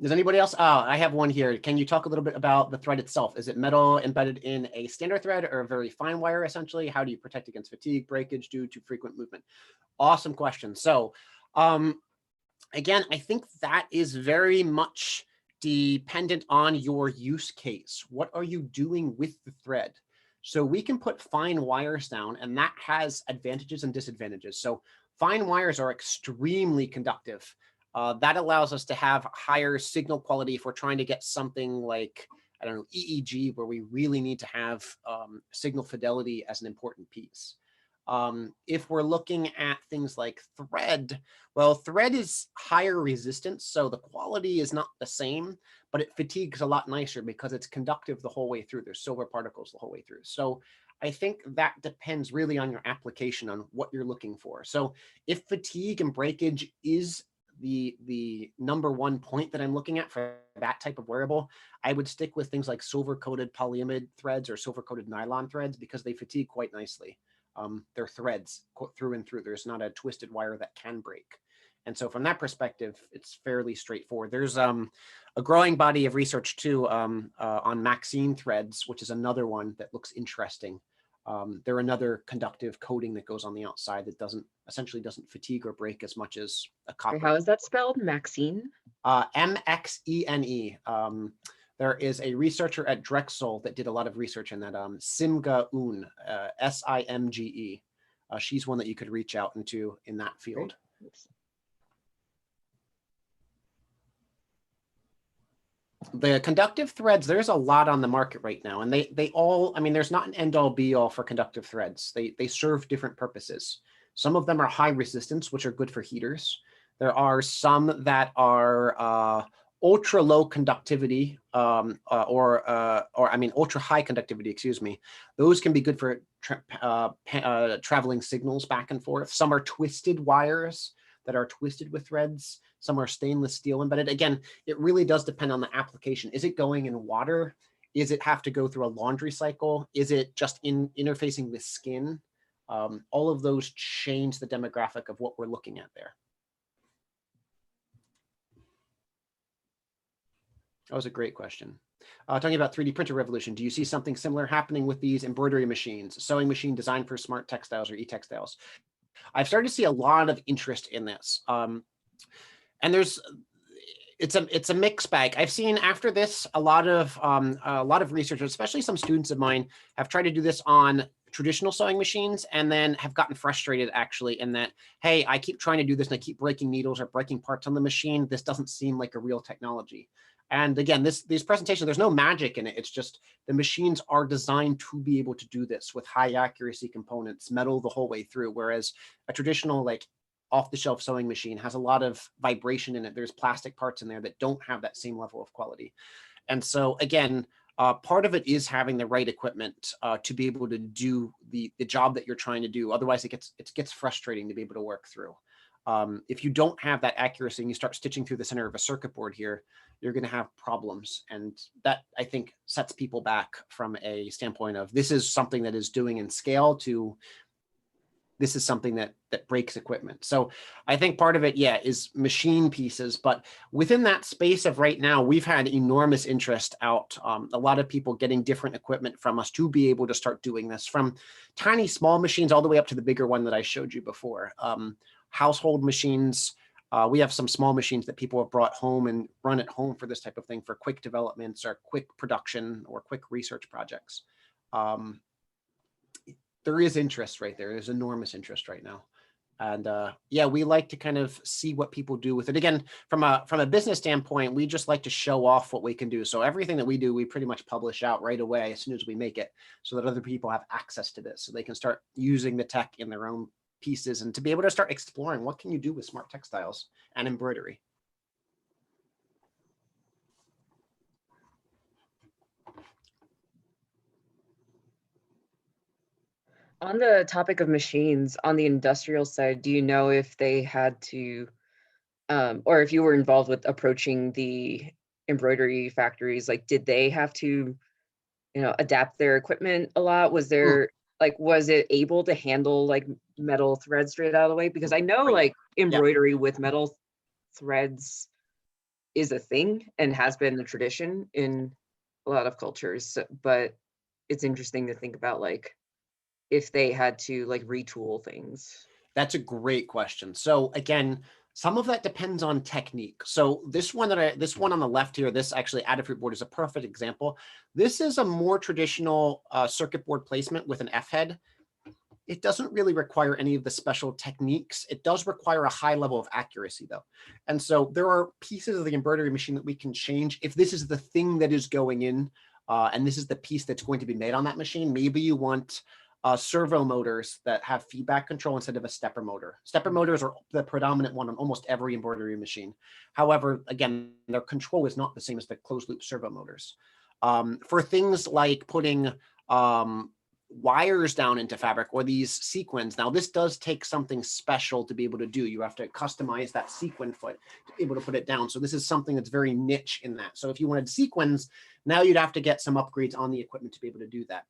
Does anybody else? Oh, I have one here. Can you talk a little bit about the thread itself? Is it metal embedded in a standard thread or a very fine wire, essentially? How do you protect against fatigue, breakage due to frequent movement? Awesome question. So again, I think that is very much dependent on your use case. What are you doing with the thread? So we can put fine wires down, and that has advantages and disadvantages. So fine wires are extremely conductive. That allows us to have higher signal quality if we're trying to get something like, I don't know, EEG, where we really need to have signal fidelity as an important piece. If we're looking at things like thread, well, thread is higher resistance, so the quality is not the same, but it fatigues a lot nicer because it's conductive the whole way through. There's silver particles the whole way through. So I think that depends really on your application, on what you're looking for. So if fatigue and breakage is the number one point that I'm looking at for that type of wearable, I would stick with things like silver coated polyamide threads or silver coated nylon threads because they fatigue quite nicely. They're threads through and through. There's not a twisted wire that can break. And so from that perspective, it's fairly straightforward. There's a growing body of research too on Maxine threads, which is another one that looks interesting. They're another conductive coating that goes on the outside that essentially doesn't fatigue or break as much as a copper. How is that spelled? Maxine? MXENE. There is a researcher at Drexel that did a lot of research in that. Simge Un, Simge. She's one that you could reach out into in that field. The conductive threads, there's a lot on the market right now, and they all, I mean, there's not an end all be all for conductive threads. They serve different purposes. Some of them are high resistance, which are good for heaters. There are some that are ultra low conductivity or I mean ultra high conductivity, excuse me. Those can be good for traveling signals back and forth. Some are twisted wires that are twisted with threads. Some are stainless steel embedded. Again, it really does depend on the application. Is it going in water? Is it have to go through a laundry cycle? Is it just interfacing with skin? All of those change the demographic of what we're looking at there. That was a great question. Talking about 3D printer revolution, do you see something similar happening with these embroidery machines, sewing machine designed for smart textiles or e-textiles? I've started to see a lot of interest in this. And it's a mixed bag. I've seen after this, a lot of researchers, especially some students of mine, have tried to do this on traditional sewing machines and then have gotten frustrated actually in that, hey, I keep trying to do this and I keep breaking needles or breaking parts on the machine. This doesn't seem like a real technology. And again, these presentations, there's no magic in it. It's just the machines are designed to be able to do this with high accuracy components, metal the whole way through. Whereas a traditional like off-the-shelf sewing machine has a lot of vibration in it. There's plastic parts in there that don't have that same level of quality. And so again, part of it is having the right equipment to be able to do the job that you're trying to do. Otherwise, it gets frustrating to be able to work through. If you don't have that accuracy and you start stitching through the center of a circuit board here, you're going to have problems. And that, I think, sets people back from a standpoint of this is something that is doing in scale to this is something that breaks equipment. So I think part of it, yeah, is machine pieces. But within that space of right now, we've had enormous interest out. A lot of people getting different equipment from us to be able to start doing this, from tiny small machines all the way up to the bigger one that I showed you before. Household machines. We have some small machines that people have brought home and run at home for this type of thing, for quick developments or quick production or quick research projects. There is interest right there. There's enormous interest right now. And yeah, we like to kind of see what people do with it. Again, from a business standpoint, we just like to show off what we can do. So everything that we do, we pretty much publish out right away as soon as we make it, so that other people have access to this, so they can start using the tech in their own pieces and to be able to start exploring what can you do with smart textiles and embroidery. On the topic of machines, on the industrial side, do you know if they had to, or if you were involved with approaching the embroidery factories, like, did they have to, adapt their equipment a lot? Was there, like, was it able to handle like metal threads straight out of the way? Because I know like embroidery with metal threads is a thing and has been a tradition in a lot of cultures, but it's interesting to think about like if they had to like retool things. That's a great question. So again, some of that depends on technique. So this one on the left here, this actually Adafruit board is a perfect example. This is a more traditional circuit board placement with an F head. It doesn't really require any of the special techniques. It does require a high level of accuracy though. And so there are pieces of the embroidery machine that we can change. If this is the thing that is going in, and this is the piece that's going to be made on that machine, maybe you want servo motors that have feedback control instead of a stepper motor. Stepper motors are the predominant one on almost every embroidery machine. However, again, their control is not the same as the closed loop servo motors. For things like putting wires down into fabric or these sequins, now this does take something special to be able to do. You have to customize that sequin foot to be able to put it down. So this is something that's very niche in that. So if you wanted sequins, now you'd have to get some upgrades on the equipment to be able to do that.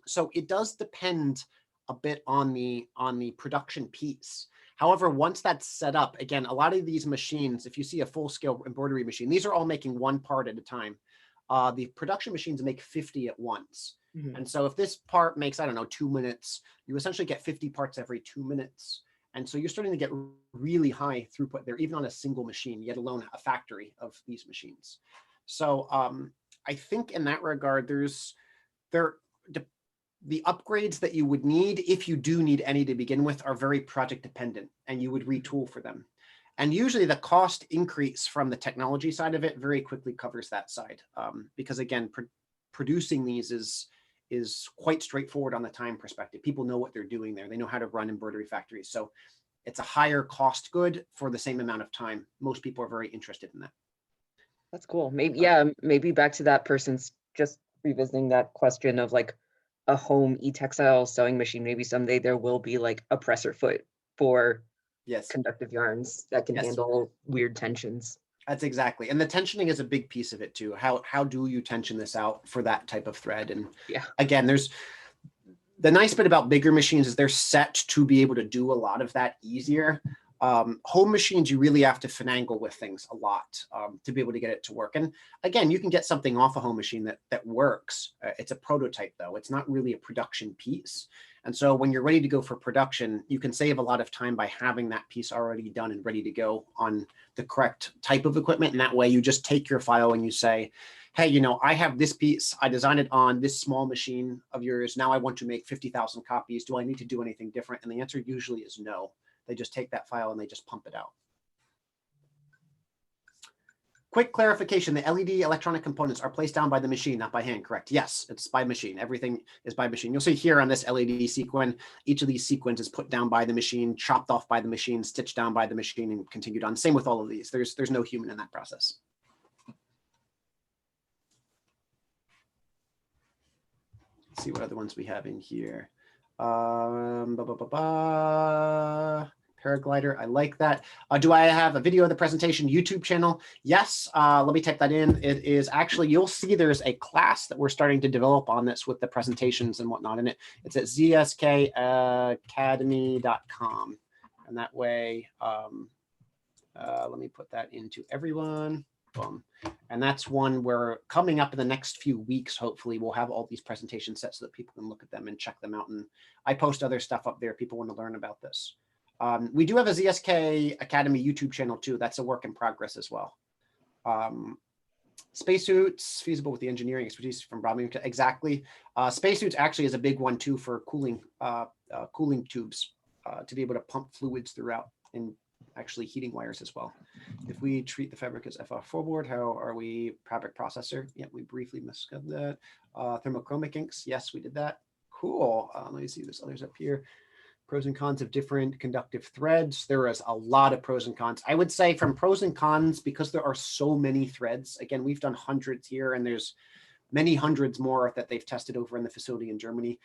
So it does depend a bit on the production piece. However, once that's set up, again, a lot of these machines, if you see a full-scale embroidery machine, these are all making one part at a time. The production machines make 50 at once. Mm-hmm. And so if this part makes, I don't know, 2 minutes, you essentially get 50 parts every 2 minutes. And so you're starting to get really high throughput there, even on a single machine, yet alone a factory of these machines. So I think in that regard, the upgrades that you would need, if you do need any to begin with, are very project dependent, and you would retool for them. And usually the cost increase from the technology side of it very quickly covers that side. Because again, producing these is quite straightforward on the time perspective. People know what they're doing there. They know how to run embroidery factories. So it's a higher cost good for the same amount of time. Most people are very interested in that. That's cool. Maybe, maybe back to that person's, just revisiting that question of like, a home e-textile sewing machine. Maybe someday there will be like a presser foot for conductive yarns that can handle weird tensions. That's exactly. And the tensioning is a big piece of it too. How do you tension this out for that type of thread? And again, there's the nice bit about bigger machines is they're set to be able to do a lot of that easier. Home machines, you really have to finagle with things a lot to be able to get it to work. And again, you can get something off a home machine that works. It's a prototype though. It's not really a production piece. And so when you're ready to go for production, you can save a lot of time by having that piece already done and ready to go on the correct type of equipment. And that way you just take your file and you say, hey, I have this piece. I designed it on this small machine of yours. Now I want to make 50,000 copies. Do I need to do anything different? And the answer usually is no. They just take that file and they just pump it out. Quick clarification, the LED electronic components are placed down by the machine, not by hand, correct? Yes, it's by machine. Everything is by machine. You'll see here on this LED sequin, each of these sequins is put down by the machine, chopped off by the machine, stitched down by the machine, and continued on. Same with all of these. There's no human in that process. Let's see what other ones we have in here. Paraglider, I like that. Do I have a video of the presentation YouTube channel? Yes, let me type that in. It is actually, you'll see there's a class that we're starting to develop on this with the presentations and whatnot in it. It's at zskacademy.com. And that way, let me put that into everyone. Boom. And that's one where coming up in the next few weeks, hopefully we'll have all these presentations set so that people can look at them and check them out. And I post other stuff up there. People want to learn about this. We do have a ZSK Academy YouTube channel too. That's a work in progress as well. Spacesuits, feasible with the engineering expertise from Biomedical. Exactly. Spacesuits actually is a big one too for cooling, cooling tubes to be able to pump fluids throughout and actually heating wires as well. If we treat the fabric as FR4 board, how are we fabric processor? Yeah, we briefly missed that. Thermochromic inks. Yes, we did that. Cool. Let me see, there's others up here. Pros and cons of different conductive threads. There is a lot of pros and cons. I would say from pros and cons, because there are so many threads, again, we've done hundreds here and there's many hundreds more that they've tested over in the facility in Germany.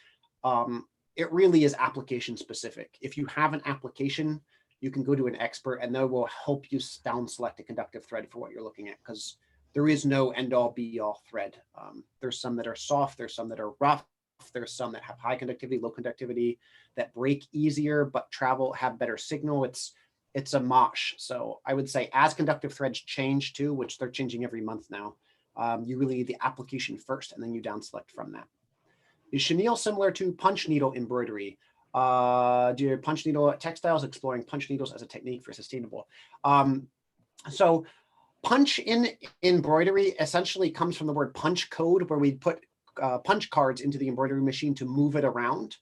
It really is application specific. If you have an application, you can go to an expert and they will help you down select a conductive thread for what you're looking at, because there is no end all be all thread. There's some that are soft, there's some that are rough, there's some that have high conductivity, low conductivity, that break easier but have better signal. It's a mosh. So I would say as conductive threads change too, which they're changing every month now, you really need the application first and then you down select from that. Is chenille similar to punch needle embroidery? Do punch needle textiles exploring punch needles as a technique for sustainable? So punch in embroidery essentially comes from the word punch code, where we put punch cards into the embroidery machine to move it around.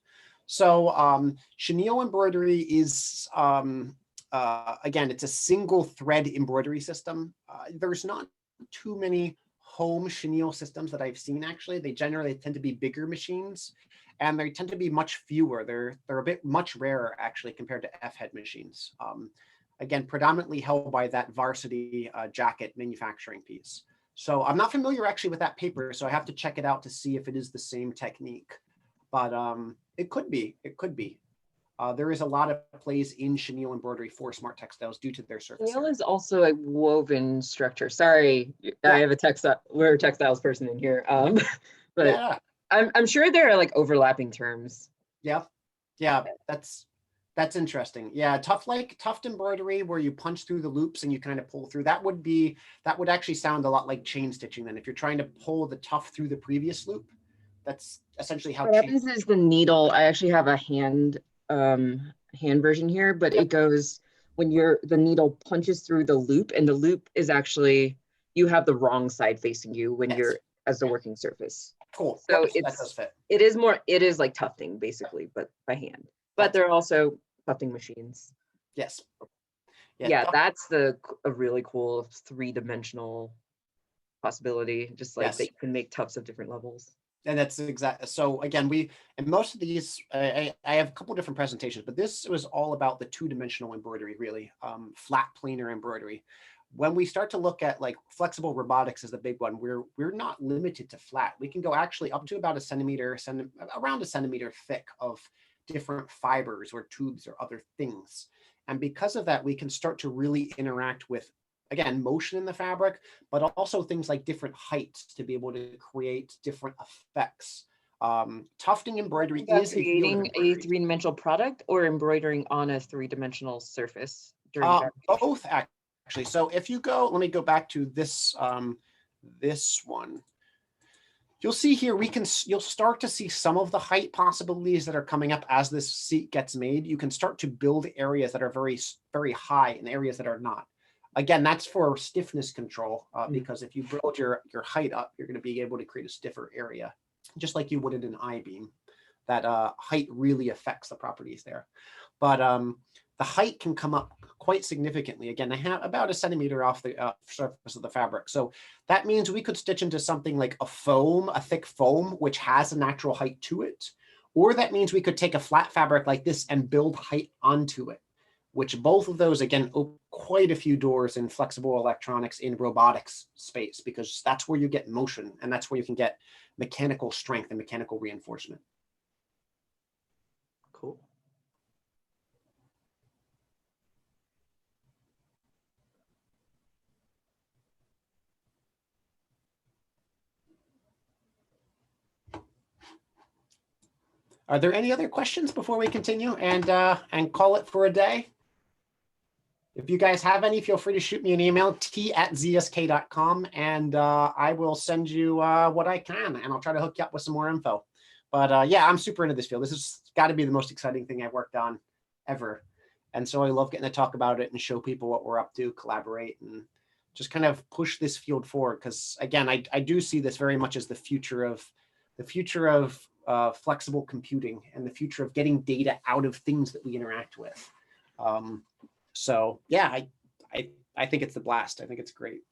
So chenille embroidery is, again, it's a single thread embroidery system. There's not too many home chenille systems that I've seen, actually. They generally tend to be bigger machines and they tend to be much fewer. They're a bit much rarer actually compared to F-head machines. Again, predominantly held by that varsity jacket manufacturing piece. So I'm not familiar actually with that paper, so I have to check it out to see if it is the same technique. But it could be, it could be. There is a lot of plays in chenille embroidery for smart textiles due to their surface. Chenille is also a woven structure. Sorry, yeah. I have we're a textiles person in here. But yeah. I'm sure there are like overlapping terms. Yeah, yeah, that's interesting. Yeah, tuft embroidery where you punch through the loops and you kind of pull through. That would actually sound a lot like chain stitching then. If you're trying to pull the tuft through the previous loop, that's essentially how. What happens is the needle. I actually have a hand version here, but it goes when the needle punches through the loop, and the loop is actually, you have the wrong side facing you when you're as the working surface. Cool. So that does fit. It is like tufting basically, but by hand. But there are also tufting machines. Yes. Yeah, that's a really cool 3-dimensional possibility. Just like that you can make tufts of different levels. And that's exactly, so again, and most of these, I have a couple different presentations, but this was all about the 2-dimensional embroidery, really, flat planar embroidery. When we start to look at like flexible robotics is the big one, we're not limited to flat. We can go actually up to about around a centimeter thick of different fibers or tubes or other things. And because of that, we can start to really interact with, again, motion in the fabric, but also things like different heights to be able to create different effects. Tufting embroidery is creating a 3-dimensional product or embroidering on a 3-dimensional surface during both actually. So if you go, let me go back to this this one. You'll see here you'll start to see some of the height possibilities that are coming up as this seat gets made. You can start to build areas that are very, very high and areas that are not. Again, that's for stiffness control, because if you build your height up, you're going to be able to create a stiffer area, just like you would in an I-beam. That height really affects the properties there. But the height can come up quite significantly. Again, I have about a centimeter off the surface of the fabric. So that means we could stitch into something like a thick foam, which has a natural height to it. Or that means we could take a flat fabric like this and build height onto it, which both of those, again, open quite a few doors in flexible electronics in robotics space, because that's where you get motion and that's where you can get mechanical strength and mechanical reinforcement. Cool. Are there any other questions before we continue and call it for a day? If you guys have any, feel free to shoot me an email, t@zsk.com, and I will send you what I can, and I'll try to hook you up with some more info. But yeah, I'm super into this field. This has got to be the most exciting thing I've worked on ever. And so I love getting to talk about it and show people what we're up to, collaborate, and just kind of push this field forward. Because again, I do see this very much as the future of flexible computing and the future of getting data out of things that we interact with. So yeah, I think it's the blast. I think it's great.